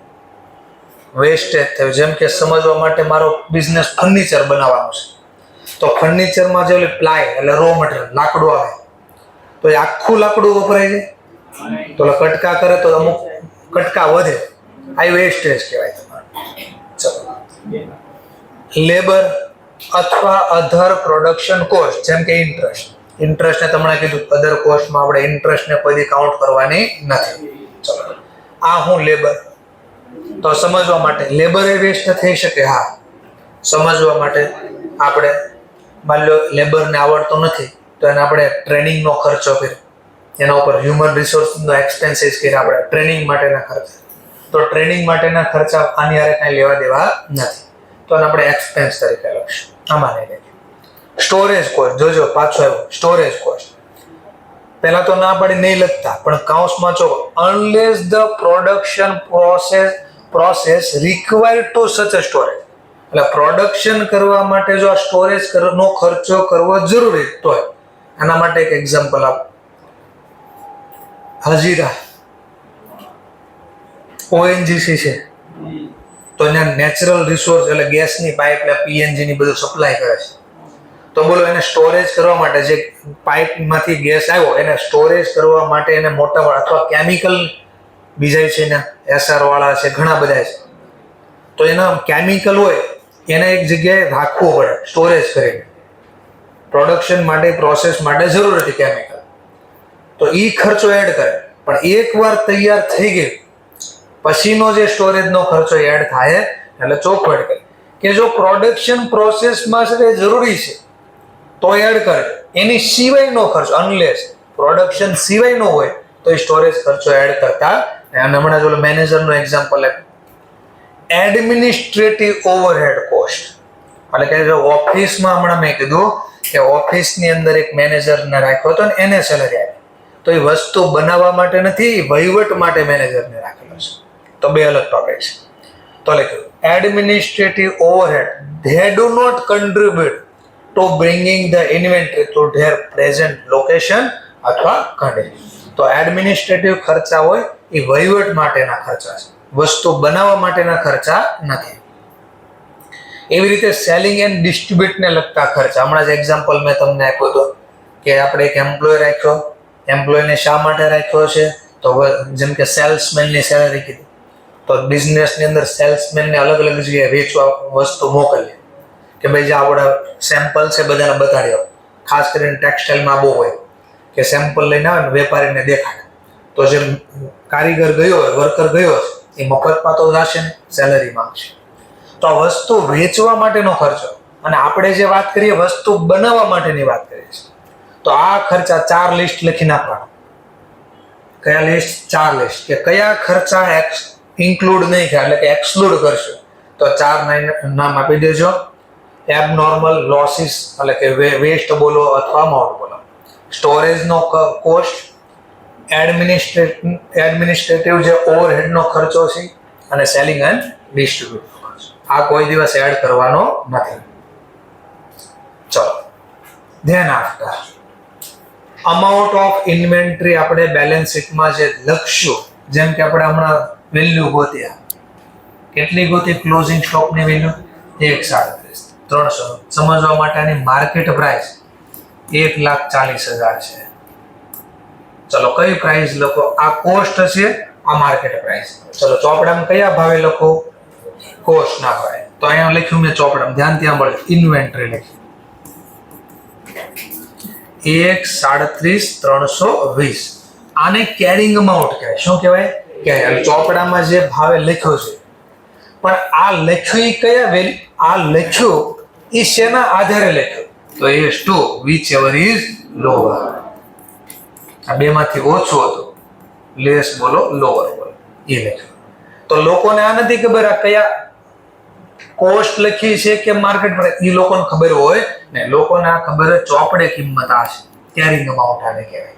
વેસ્ટેજ થયું. જેમ કે સમજવા માટે, મારો બિઝનેસ ફર્નિચર બનાવવાનો છે, તો ફર્નિચરમાં જે પ્લાય એટલે રો મટીરિયલ લાકડું આવે, તો એ આખું લાકડું વપરાય છે, તો કટકા કરે તો અમુક કટકા વધે, આ વેસ્ટેજ કહેવાય તમારે. ચલો, લેબર અથવા અધર પ્રોડક્શન કોસ્ટ, જેમ કે ઇન્ટરેસ્ટને તમને કીધું અધર કોસ્ટમાં આપણે ઇન્ટરેસ્ટને કોઈ કાઉન્ટ કરવાની નથી. ચલો, આ હું લેબર, તો સમજવા માટે લેબર એ વેસ્ટ થઈ શકે. હા, સમજવા માટે આપણે માની લો લેબરને આવડતું નથી તો એને આપણે ટ્રેનિંગનો ખર્ચો કર્યો, એના ઉપર હ્યુમન રિસોર્સનો એક્સપેન્સીસ કર્યા આપણે ટ્રેનિંગ માટેના ખર્ચા. તો ટ્રેનિંગ માટેના ખર્ચા આની હારે કાંઈ લેવા દેવા નથી, તો એને આપણે એક્સપેન્સ તરીકે લખશું. આમાં નહીં લખીએ. સ્ટોરેજ કોસ્ટ, જોજો પાછો આવ્યો સ્ટોરેજ કોસ્ટ. પહેલા તો ના પાડી નહીં લખતા, પણ કાઉન્સમાં જો unless the production process required to such a storage, એટલે પ્રોડક્શન કરવા માટે જો આ સ્ટોરેજ નો ખર્ચો કરવો જરૂરી તો એના માટે એક એક્ઝામ્પલ આપો. હજીરા ઓએનજીસી છે, તો અહીંયા નેચરલ રિસોર્સ એટલે ગેસની પાઇપ ને પીએનજી ની બધું સપ્લાય કરે છે. તો બોલો એને સ્ટોરેજ કરવા માટે જે પાઇપમાંથી ગેસ આવ્યો એને સ્ટોરેજ કરવા માટે એને મોટા અથવા કેમિકલ બીજા છે ને એસઆર વાળા છે, ઘણા બધા છે, તો એના કેમિકલ હોય એને એક જગ્યાએ રાખવું પડે સ્ટોરેજ કરીને. પ્રોડક્શન માટે પ્રોસેસ માટે જરૂર હતી કેમિકલ, તો એ ખર્ચો એડ કરે. પણ એકવાર તૈયાર થઈ ગયું પછીનો જે સ્ટોરેજનો ખર્ચો એડ થાય એટલે ચોખવટ કરે કે જો પ્રોડક્શન પ્રોસેસમાં છે તે જરૂરી છે તો એડ કરે, એની સિવાયનો ખર્ચો અનલેસ પ્રોડક્શન સિવાયનો હોય તો એ સ્ટોરેજ ખર્ચો એડ કરતા. અને હમણાં જો મેનેજરનો એક્ઝામ્પલ એડમિનિસ્ટ્રેટિવ ઓવરહેડ કોસ્ટ, એટલે કે જો ઓફિસમાં હમણાં મેં કીધું કે ઓફિસની અંદર એક મેનેજરને રાખ્યો હતો ને એને સેલરી આપી, તો એ વસ્તુ બનાવવા માટે નથી, વહીવટ માટે મેનેજરને રાખેલો છે. તો બે અલગ ટોપિક છે. તો લખ્યું administrative overhead they do not contribute to bringing the inventory to their present location અથવા કન્ડિશન. તો એડમિનિસ્ટ્રેટિવ ખર્ચા હોય એ વહીવટ માટેના ખર્ચા છે, વસ્તુ બનાવવા માટેના ખર્ચા નથી. એવી રીતે સેલિંગ એન્ડ ડિસ્ટ્રીબ્યુટને લગતા ખર્ચા, હમણાં જ એક્ઝામ્પલ મેં તમને આપ્યું હતું કે આપણે એક એમ્પ્લોય રાખ્યો, એમ્પ્લોયને શા માટે રાખ્યો છે, તો જેમ કે સેલ્સમેનની સેલરી કીધી, તો બિઝનેસની અંદર સેલ્સમેનને અલગ અલગ જગ્યાએ વેચવા વસ્તુ મોકલીએ કે ભાઈ જે આપણા સેમ્પલ છે બધાને બતાડ્યો. ખાસ કરીને ટેક્સટાઇલમાં બહુ હોય કે સેમ્પલ લઈને આવે ને વેપારીને દેખાડે, તો જે કારીગર ગયો હોય વર્કર ગયો એ મફતમાં તો જશે ને, સેલરી માંગશે. તો આ વસ્તુ વેચવા માટેનો ખર્ચો, અને આપણે જે વાત કરીએ વસ્તુ બનાવવા માટેની વાત કરીએ છીએ. તો આ ખર્ચા 4 લિસ્ટ લખી નાખવાના. કયા લિસ્ટ? 4 લિસ્ટ કે કયા ખર્ચા ઇન્ક્લુડ નહીં થાય એટલે કે એક્સક્લુડ કરશો, તો 4 નામ આપી દેજો. એબનોર્મલ લોસીસ એટલે કે વેસ્ટ બોલો અથવા અમાઉન્ટ બોલો, સ્ટોરેજનો કોસ્ટ, એડમિનિસ્ટ્રેટિવ જે ઓવરહેડનો ખર્ચો છે, અને સેલિંગ એન્ડ ડિસ્ટ્રીબ્યુટનો ખર્ચો. આ કોઈ દિવસ એડ કરવાનો નથી. ચલો ધ્યાન આપતા અમાઉન્ટ ઓફ ઇન્વેન્ટરી આપણે બેલેન્સ શીટમાં જે લખશું, જેમ કે આપણે હમણાં વેલ્યુ ગોત્યા, કેટલી ગોતી ક્લોઝિંગ સ્ટોકની વેલ્યુ 1.37, 300. સમજવા માટેની માર્કેટ પ્રાઇસ 1,40,000 છે. ચલો કઈ પ્રાઇસ લખો? આ કોસ્ટ છે, આ માર્કેટ પ્રાઇસ. ચલો ચોપડામાં કયા ભાવે લખો? કોસ્ટ ના ભાવે. તો અહીંયા લખ્યું મેં ચોપડામાં, ધ્યાન ત્યાં મળે ઇન્વેન્ટરી લખી 1,37,320. આને કેરિંગ અમાઉન્ટ કહેવાય. શું કહેવાય? કે ચોપડામાં જે ભાવે લખ્યો છે, પણ આ લખ્યું કયા વેલ્યુ? આ લખ્યું એ શેના આધારે લખ્યું? તો S2 whichever is lower. આ બેમાંથી ઓછું હતું, લેસ બોલો લોઅર બોલો, એ લખ્યું. તો લોકોને આ નથી ખબર આ કયા કોસ્ટ લખી છે કે માર્કેટ પ્રાઇસ, એ લોકોને ખબર હોય ને. લોકોને આ ખબર હોય ચોપડે કિંમત આ છે, કેરિંગ અમાઉન્ટ આને કહેવાય.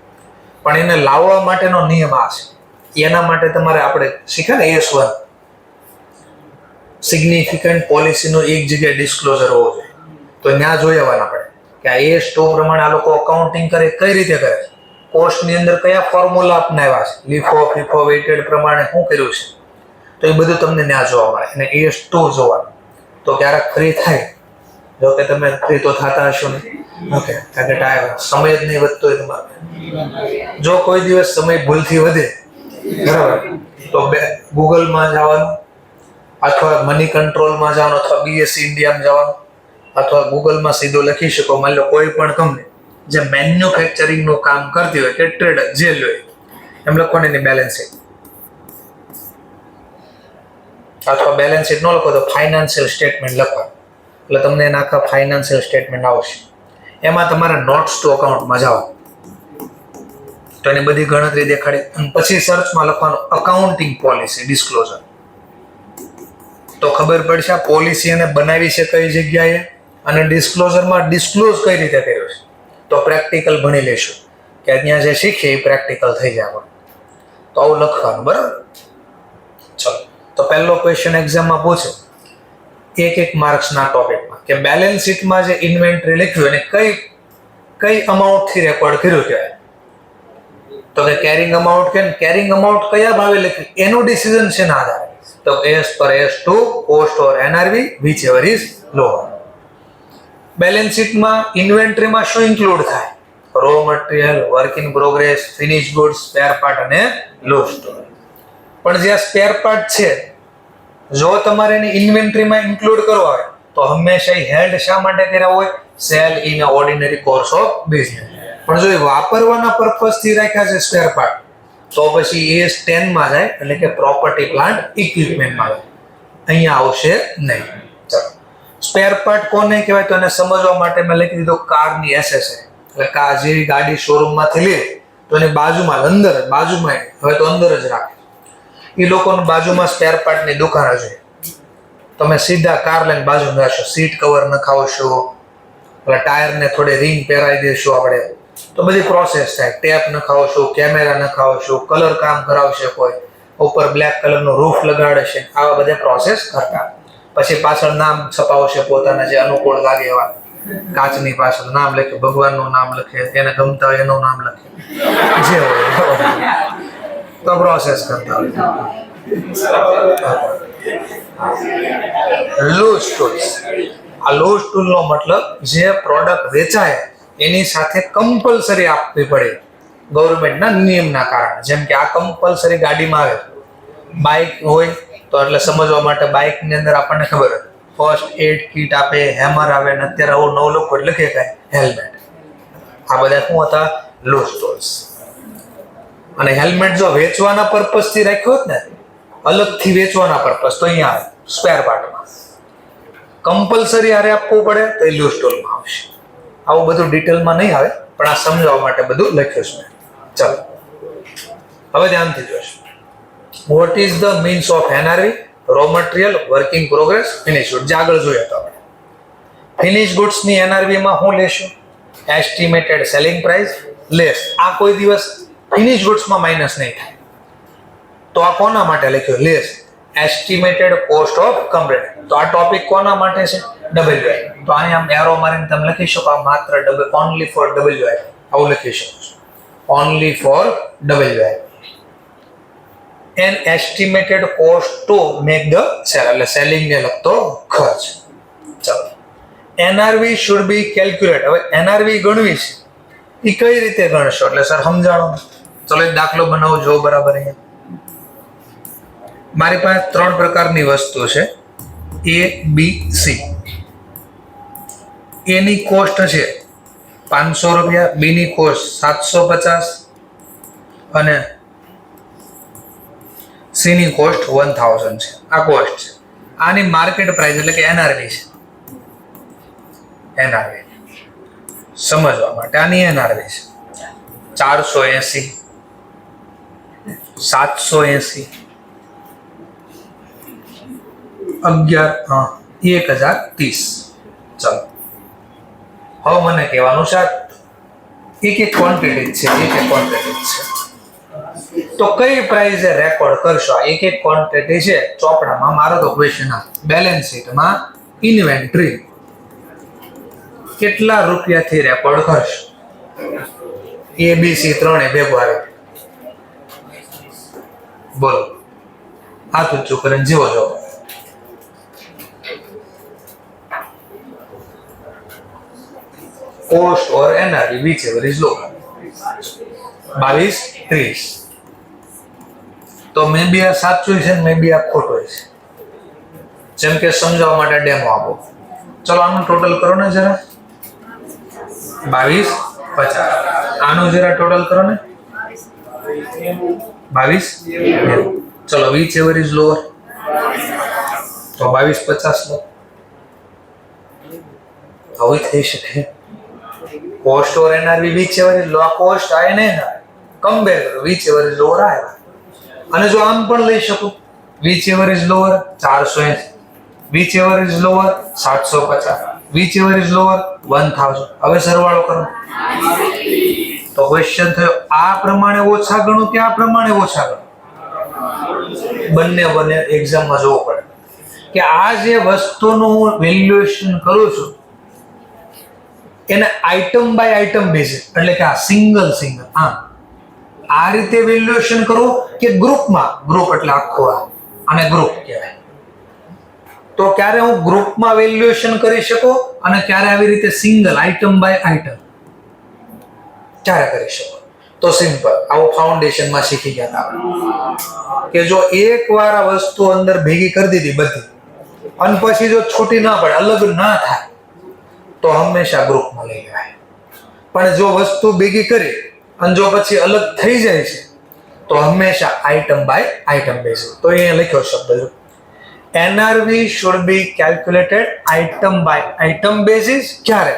પણ એને લાવવા માટેનો નિયમ આ છે. એના માટે તમારે આપણે શીખ્યા ને S1 સિગ્નિફિકન્ટ પોલિસીનો એક જગ્યાએ ડિસ્ક્લોઝર હોવો જોઈએ. તો ત્યાં જોઈ આવવાના આપણે કે આ S2 પ્રમાણે આ લોકો અકાઉન્ટિંગ કરે કઈ રીતે કરે છે, કોસ્ટની અંદર કયા ફોર્મ્યુલા અપનાવ્યા છે, લીફો ફીફો વેઇટેડ પ્રમાણે શું કર્યું છે, તો એ બધું તમને ત્યાં જોવા મળે. અને S2 જોવાનું તો ક્યારેક ફ્રી થાય, જો કે તમે ફ્રી તો થતા હશો ને, ઓકે, કારણ કે સમય જ નહીં વધતો હોય તમારે. જો કોઈ દિવસ સમય ભૂલથી વધે બરાબર, તો ગૂગલમાં જવાનું અથવા મની કંટ્રોલમાં જવાનું અથવા BSc ઇન્ડિયામાં જવાનું, અથવા ગૂગલમાં સીધો લખી શકો. માની લો કોઈ પણ કંપની જે મેન્યુફેક્ચરિંગનું કામ કરતી હોય કે ટ્રેડર જે લે એમ લખવાની એની બેલેન્સ શીટ, અથવા બેલેન્સ શીટ ન લખો તો ફાઇનાન્શિયલ સ્ટેટમેન્ટ લખવાનું, એટલે તમને એના આખા ફાઇનાન્શિયલ સ્ટેટમેન્ટ આવશે. એમાં તમારે નોટ્સ ટુ અકાઉન્ટમાં જાઓ તો એની બધી ગણતરી દેખાડી અને પછી સર્ચમાં લખવાનું અકાઉન્ટિંગ પોલિસી ડિસ્ક્લોઝર, તો ખબર પડશે આ પોલિસી એને બનાવી છે કઈ જગ્યાએ અને ડિસ્ક્લોઝરમાં ડિસ્ક્લોઝ કઈ રીતે કર્યો છે. તો પ્રેક્ટિકલ ભણી લેશું કે અહીંયા જે શીખીએ એ પ્રેક્ટિકલ થઈ જાય. તો આવું લખવાનું, બરાબર. ચલો, તો પહેલો ક્વેશ્ચન એક્ઝામમાં પૂછે એક માર્ક્સના ટોપિકમાં કે બેલેન્સ શીટમાં જે ઇન્વેન્ટરી લખ્યું એને કઈ અમાઉન્ટથી રેકોર્ડ કર્યું કહેવાય. તો કે કેરિંગ અમાઉન્ટ કે કેરિંગ અમાઉન્ટ કયા ભાવે લખ્યું એનું ડિસિઝન છે ના આધારે. તો એસ પર S2 cost or NRV whichever is lower. Balance શીટમાં ઇન્વેન્ટરીમાં શું ઇન્ક્લુડ થાય? Raw material, work in progress, finish goods, spare part અને લો સ્ટોક. પણ જે સ્પેર પાર્ટ છે જો તમારે એની ઇન્વેન્ટરીમાં ઇન્ક્લુડ કરવા હોય તો હંમેશા હેલ્ડ શા માટે કર્યા હોય? Cell in ordinary course of business. પણ જો એ વાપરવાના પર્પઝથી રાખ્યા છે સ્પેર પાર્ટ તો પછી AS10 માં જાય, એટલે કે પ્રોપર્ટી પ્લાન્ટ ઇક્વિપમેન્ટમાં જાય. અહીંયા આવશે નહીં. ચલો, સ્પેર પાર્ટ કોને કહેવાય? તો એને સમજવા માટે મેં લખી દીધો કારની SSA, એટલે કાર જે ગાડી શોરૂમમાંથી લે તો એની બાજુમાં હવે તો અંદર જ રાખે. એ લોકોની બાજુમાં સ્પેર પાર્ટની દુકાન હશે. તમે સીધા કાર લઈને બાજુમાં જશો, સીટ કવર નખાવશો, ટાયરને થોડી રિંગ પહેરાવી દેશો આપણે, તો બધી પ્રોસેસ થાય. ટેપ નખાવશો, કેમેરા નખાવશો, કલર કામ કરાવશે, કોઈ ઉપર બ્લેક કલરનો રૂફ લગાડશે, આવા બધા પ્રોસેસ કરતા. પછી પાછળ નામ છપાવશે પોતાના જે અનુકૂળ લાગે એવા. કાચની પાછળ નામ લખે, ભગવાનનું નામ લખે, એને ગમતા હોય એનું નામ લખે, જે હોય તો પ્રોસેસ કરતા હોય. Loose tools. આ લૂઝ ટૂલનો મતલબ જે પ્રોડક્ટ વેચાય એની સાથે કમ્પલસરી આપવી પડે ગવર્મેન્ટના નિયમના કારણે. જેમ કે આ કમ્પલસરી ગાડીમાં આવે. બાઇક હોય તો એટલે સમજવા માટે બાઇકની અંદર આપણને ખબર હોય ફર્સ્ટ એડ કીટ આપે, હેમર આવે, ને અત્યારે આવું નવું લોકો લખે કાંઈ હેલ્મેટ. આ બધા શું હતા? Loose tools. અને હેલ્મેટ જો વેચવાના પર્પઝથી રાખ્યો હોત ને, અલગથી વેચવાના પર્પઝ, તો અહીંયા આવે સ્પેર પાર્ટમાં. કમ્પલસરી હારે આપવું પડે તો એ લૂઝ ટૂલમાં આવશે. આવું બધું ડિટેલમાં નહીં આવે, પણ આ સમજાવવા માટે બધું લખ્યું છે. ચાલો, હવે ધ્યાનથી જોઈશું. What is the means of NRV? Raw material, working progress, finish good. જે આગળ જોયા હતા આપણે. ફિનિશ ગુડ્સની NRV માં શું લેશું? Estimated selling price less. આ કોઈ દિવસ ફિનિશ ગુડ્સમાં માઇનસ નહીં થાય. તો આ કોના માટે લખ્યું? Less. Estimated cost of complete. તો આ ટોપિક કોના માટે છે? WI. તો અહીંયા આમ એરો મારીને તમે લખી શકો આ માત્ર ઓનલી ફોર WI. આવું લખી શકો છો, only for WI. An estimated cost to make the sale, એટલે સેલિંગ ને લગતો ખર્ચ. ચાલો, NRV શુડ બી કેલ્ક્યુલેટ. હવે NRV ગણવી છે એ કઈ રીતે ગણશો? એટલે સર સમજાણો. ચલો એક દાખલો બનાવો જો બરાબર. અહીંયા મારી પાસે 3 પ્રકારની વસ્તુ છે, ABC. A ની કોસ્ટ છે 500 રૂપિયા, B ની કોસ્ટ 750 અને C ની કોસ્ટ 1000 છે. આ કોસ્ટ છે. આની માર્કેટ પ્રાઇસ એટલે કે NRV છે. NRV સમજવા માટે આની NRV છે 480, 780, 1030. ચાલો, હવે મને કહેવાનું છે એક ક્વોન્ટિટી છે, તો કઈ પ્રાઇસે રેકોર્ડ કરશો? આ એક ક્વોન્ટિટી છે ચોપડામાં. મારો તો ક્વેશ્ચન આ બેલેન્સ શીટમાં ઇન્વેન્ટરી કેટલા રૂપિયાથી રેકોર્ડ કરશો? ABC 3 ભેગું આવે. બોલો, હાથ ઊંચું કરીને જીવો જો. Cost or NRV whichever is low. 22-30. તો મે બી આ સાચું છે, મે બી આ ખોટું છે. જેમ કે સમજાવવા માટે ડેમો આપો. ચલો આનું ટોટલ કરો ને જરા. 22-50. આનું જરા ટોટલ કરો ને. 22-90. ચલો whichever is lower. તો 22-50 લો. હવે થઈ શકે cost or N R V whichever is low cost આય ને કમ્પેર કરો વિચ એવર ઇઝ લોઅર આય. અને જો આમ પણ લઈ શકું whichever is lower 480, whichever is lower 750, whichever is lower 1000. હવે સરવાળો કરો તો ક્વેશ્ચન થયો આ પ્રમાણે ઓછા ગણું કે આ પ્રમાણે ઓછા ગણું. બંને એક્ઝામમાં જોવું પડે કે આ જે વસ્તુનું હું વેલ્યુએશન કરું છું એને આઇટમ બાય આઇટમ બેસિસ એટલે કે આ સિંગલ હા આ રીતે વેલ્યુએશન કરવું કે ગ્રુપ એટલે આખો આને ગ્રુપ કહેવાય. તો ક્યારે હું ગ્રુપમાં વેલ્યુએશન કરી શકું અને ક્યારે આવી રીતે સિંગલ આઇટમ બાય આઇટમ ક્યારે કરી શકું. તો સિમ્પલ આવું ફાઉન્ડેશનમાં શીખી ગયા હતા કે જો એકવાર આ વસ્તુ અંદર ભેગી કરી દીધી બધી અને પછી જો છૂટી ના પડે અલગ ના થાય તો હંમેશા ગ્રુપમાં લઈ લેવાય. પણ જો વસ્તુ ભેગી કરી અને જો પછી અલગ થઈ જાય છે તો હંમેશા આઇટમ બાય આઇટમ બેસિસ. તો અહીંયા લખ્યો શબ્દ જો NRV should be calculated item by item basis. ક્યારે?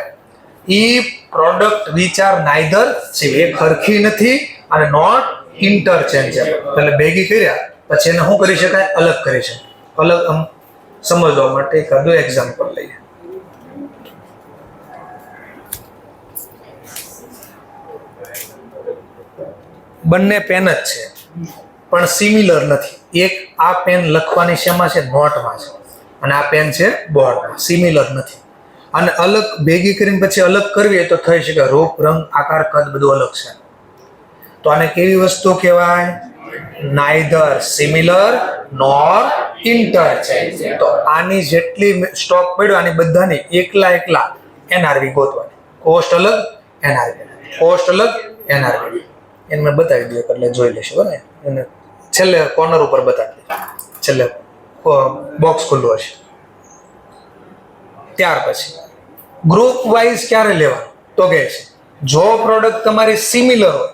if product which are neither same એક હરખી નથી અને not interchangeable એટલે ભેગી કર્યા પછી એને શું કરી શકાય અલગ કરી શકાય. અલગ સમજવા માટે એકાદું એક્ઝામ્પલ લઈએ. બંને પેન જ છે પણ સિમિલર નથી. એક આ પેન લખવાની શેમાં છે નોટમાં છે અને આ પેન છે બોર્ડમાં. સિમિલર નથી અને અલગ ભેગી કરીને પછી અલગ કરવી તો થઈ શકે રૂપ રંગ આકાર કદ બધું અલગ છે. તો આને કેવી વસ્તુ કહેવાય? Neither similar nor interchangeable. તો આની જેટલી સ્ટોક પડ્યો આની બધાની એકલા એનઆરવી ગોતવાની. કોસ્ટ અલગ એનઆરવી, કોસ્ટ અલગ એનઆરવી. એને મેં બતાવી દઉં એટલે જોઈ લેશું બરાબર. એને છેલ્લે કોર્નર ઉપર બતાવી દઈએ, છેલ્લે બોક્સ ખુલ્લું હશે. ત્યાર પછી ગ્રુપ વાઇઝ ક્યારે લેવાનું તો કહે છે જો પ્રોડક્ટ તમારી સિમિલર હોય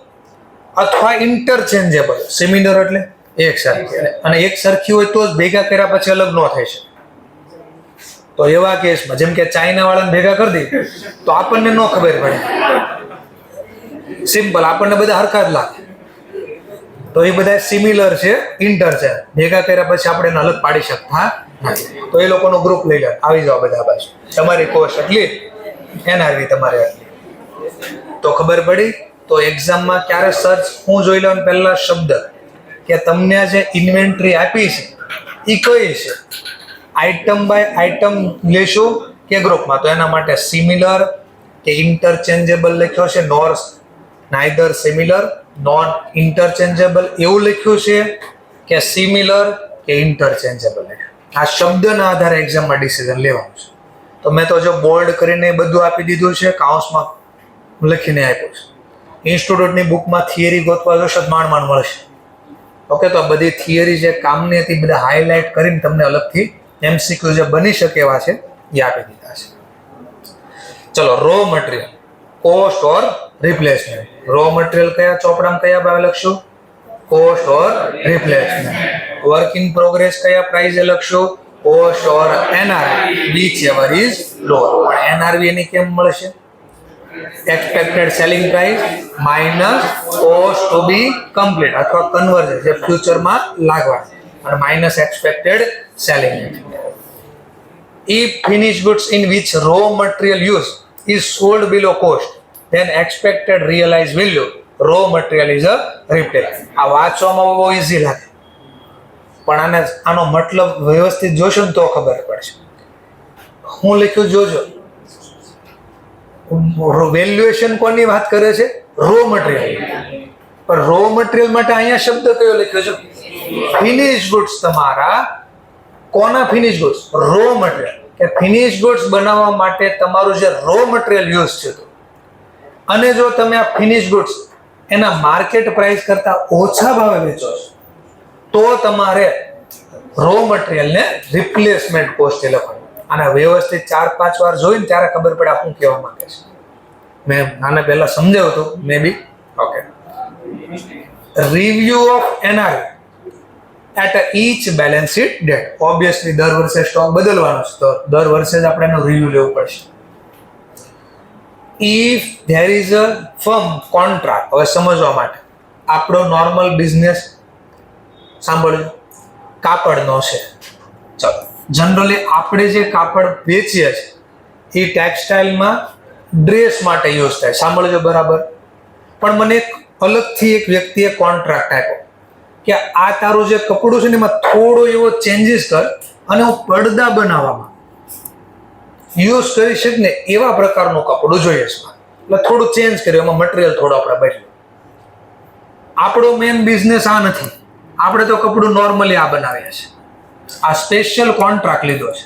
અથવા ઇન્ટરચેન્જેબલ. સિમિલર એટલે એક સરખી અને એક સરખી હોય તો જ ભેગા કર્યા પછી અલગ ન થઈ શકે. તો એવા કેસમાં જેમ કે ચાઇના વાળાને ભેગા કરી દે તો આપણને ન ખબર પડે. સિમ્પલ આપણને બધા હરખા જ લાગે. તો એ બધા સિમિલર છે ઇન્ટરચેન્જ ભેગા કર્યા પછી આપણે એને અલગ પાડી શકતા નથી. તો એ લોકોનો ગ્રુપ લઈ લે આવી જાવ બધા બાજુ. તમારી કોસ્ટ એટલી એનઆરવી તમારે એટલી. તો ખબર પડી. તો એક્ઝામમાં ક્યારે સર્ચ હું જોઈ લઉં પહેલા શબ્દ કે તમને જે ઇન્વેન્ટરી આપી છે એ કઈ છે આઇટમ બાય આઇટમ લેશો કે ગ્રુપમાં. તો એના માટે સિમિલર કે ઇન્ટરચેન્જેબલ લખ્યો છે નોર નાઇધર સિમિલર નોન ઇન્ટરચેન્જેબલ એવું લખ્યું છે કે સિમિલર કે ઇન્ટરચેન્જેબલ. આ શબ્દના આધારે એક્ઝામમાં ડિસિઝન લેવાનું છે. તો મેં તો જો બોલ્ડ કરીને બધું આપી દીધું છે, કાઉન્સમાં લખીને આપ્યું છે. ઇન્સ્ટિટ્યૂટની બુકમાં થિયરી ગોતવા જશો તો માંડ મળશે. ઓકે, તો આ બધી થિયરી જે કામની હતી બધા હાઇલાઇટ કરીને તમને અલગથી MCQ જે બની શકે એવા છે એ આપી દીધા છે. ચલો, raw material cost or replacement. Raw material કયા ચોપડામાં કયા ભાવે લખશું? Cost or replacement. Work in progress કયા પ્રાઇઝે લખશું? Cost or N R V whichever is lower. પણ એનઆરવી એની કેમ મળશે? Expected selling price minus cost to be complete અથવા કન્વર્ઝન જે ફ્યુચરમાં લાગવાની અને minus expected selling. If finished goods in which raw material use is sold below cost, then expected realized value raw material is a replacement. આ વાંચવામાં બહુ easy લાગે પણ આનો મતલબ વ્યવસ્થિત જોશો ને તો ખબર પડશે. હું લખ્યું જોજો. વેલ્યુએશન કોની વાત કરે છે? Raw material. પણ રો મટીરિયલ માટે અહીંયા શબ્દ કયો લખ્યો છે? Finish goods. તમારા કોના ફિનિશ ગુડ્સ? Raw material. કે ફિનિશ ગુડ્સ બનાવવા માટે તમારું જે રો મટીરિયલ યુઝ છે અને જો તમે આ ફિનિશ ગુડ્સ એના માર્કેટ પ્રાઇસ કરતા ઓછા ભાવે વેચો છો તો તમારે રો મટીરિયલને રિપ્લેસમેન્ટ કોસ્ટ લખવાનું. અને વ્યવસ્થિત 4-5 વાર જોઈને ત્યારે ખબર પડે શું કહેવા માંગે છે. મેં આને પહેલા સમજાવ્યું હતું maybe. Okay, review of N R V at each balance sheet date. Obviously દર વર્ષે સ્ટોક બદલવાનો છે તો દર વર્ષે જ આપણે એનું રિવ્યુ લેવું પડશે. If there is a firm contract, હવે સમજવા માટે આપણો નોર્મલ બિઝનેસ સાંભળજો કાપડનો છે. ચલો, જનરલી આપણે જે કાપડ વેચીએ છીએ એ ટેક્સટાઇલમાં ડ્રેસ માટે યુઝ થાય, સાંભળજો બરાબર. પણ મને એક અલગથી એક વ્યક્તિએ કોન્ટ્રાક્ટ આપ્યો કે આ તારું જે કપડું છે ને એમાં થોડો એવો ચેન્જીસ કર અને હું પડદા બનાવવામાં યુઝ કરી શકે ને એવા પ્રકારનું કપડું જોઈએ છે, એટલે થોડું ચેન્જ કર્યું, એમાં મટીરિયલ થોડો આપણે બદલ્યું. આપણો મેઇન બિઝનેસ આ નથી, આપણે તો કપડું નોર્મલી આ બનાવીએ છીએ. આ સ્પેશિયલ કોન્ટ્રાક્ટ લીધો છે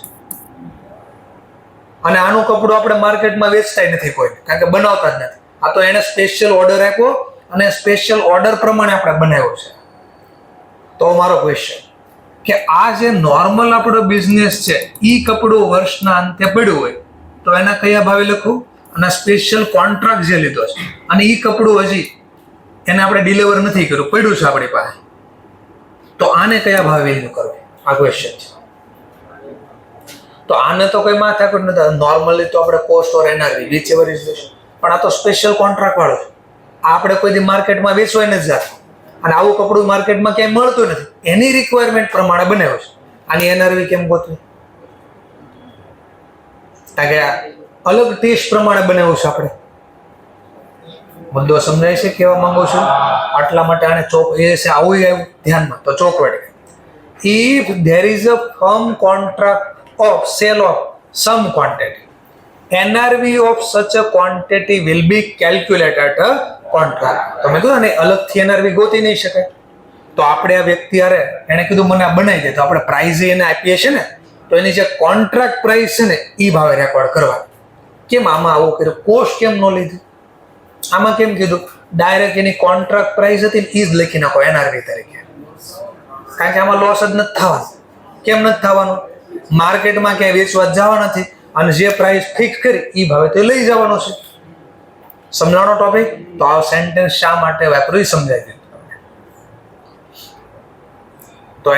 અને આનું કપડું આપણે માર્કેટમાં વેચતા નથી કોઈ, કારણ કે બનાવતા જ નથી. આ તો એને સ્પેશિયલ ઓર્ડર આપ્યો અને સ્પેશિયલ ઓર્ડર પ્રમાણે આપણે બનાવ્યો છે. તો મારો ક્વેશ્ચન કે આ જે નોર્મલ આપણો બિઝનેસ છે એ કપડું વર્ષના અંતે પડ્યું હોય તો એના કયા ભાવે લખવું, અને સ્પેશિયલ કોન્ટ્રાક્ટ જે લીધો છે અને એ કપડું હજી એને આપણે ડિલિવર નથી કર્યું, પડ્યું છે આપણી પાસે, તો આને કયા ભાવે વેલ્યુ કરવું, આ ક્વેશ્ચન છે. તો આને તો કોઈ માથાકૂટ નથી, નોર્મલી તો આપણે cost or N R V whichever is this, પણ આ તો સ્પેશિયલ કોન્ટ્રાક્ટ વાળો છે. આપણે કોઈ દી માર્કેટમાં વેચવાય નથી જતું અને આવું કપડું માર્કેટમાં ક્યાંય મળતું નથી, એની રિક્વાયરમેન્ટ પ્રમાણે બનાવ્યું છે. આની એનઆરવી કેમ ગોતવી? કારણ કે અલગ ટેસ્ટ પ્રમાણે બનાવ્યું છે. આપણે મુદ્દો સમજાય છે કેવા માંગુ છું, આટલા માટે આને ચોક એ છે આવું આવ્યું ધ્યાનમાં, તો ચોકવટ. If there is a firm contract of sale of some quantity, NRV of such a quantity will be calculated at a contract. તમે કીધું ને અલગથી NRV ગોતી નહીં શકાય, તો આપણે આ વ્યક્તિ હારે એને કીધું મને આ બનાવી દે, તો આપણે પ્રાઇઝ એને આપીએ છીએ ને, તો એની જે કોન્ટ્રાક્ટ પ્રાઇસ છે ને એ ભાવે રેકોર્ડ કરવા. કેમ આમાં આવું કર્યું? કોસ્ટ કેમ ન લીધી? આમાં કેમ કીધું ડાયરેક્ટ એની કોન્ટ્રાક્ટ પ્રાઇસ હતી ને એ જ લખી નાખો NRV તરીકે, કારણ કે આમાં લોસ જ નથી થવાનો. કેમ નથી થવાનું? માર્કેટમાં ક્યાંય વેચવા જવા નથી અને જે પ્રાઇસ ફિક્સ કરી એ ભાવે તે લઈ જવાનો છે. સમજાવવાનો ટોપિક? તો આ સેન્ટેન્સ શા માટે વાપર્યું એ સમજાવી દીધું. તો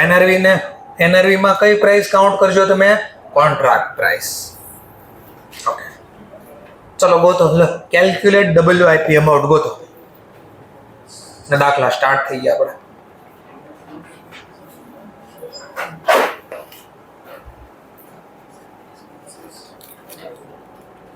એનઆરવી માં કઈ પ્રાઇસ કાઉન્ટ કરજો તમે? Contract price. ઓકે, ચલો ગોતો, કેલ્ક્યુલેટ WIP અમાઉન્ટ ગોતો. દાખલા સ્ટાર્ટ થઈ ગયા આપણે.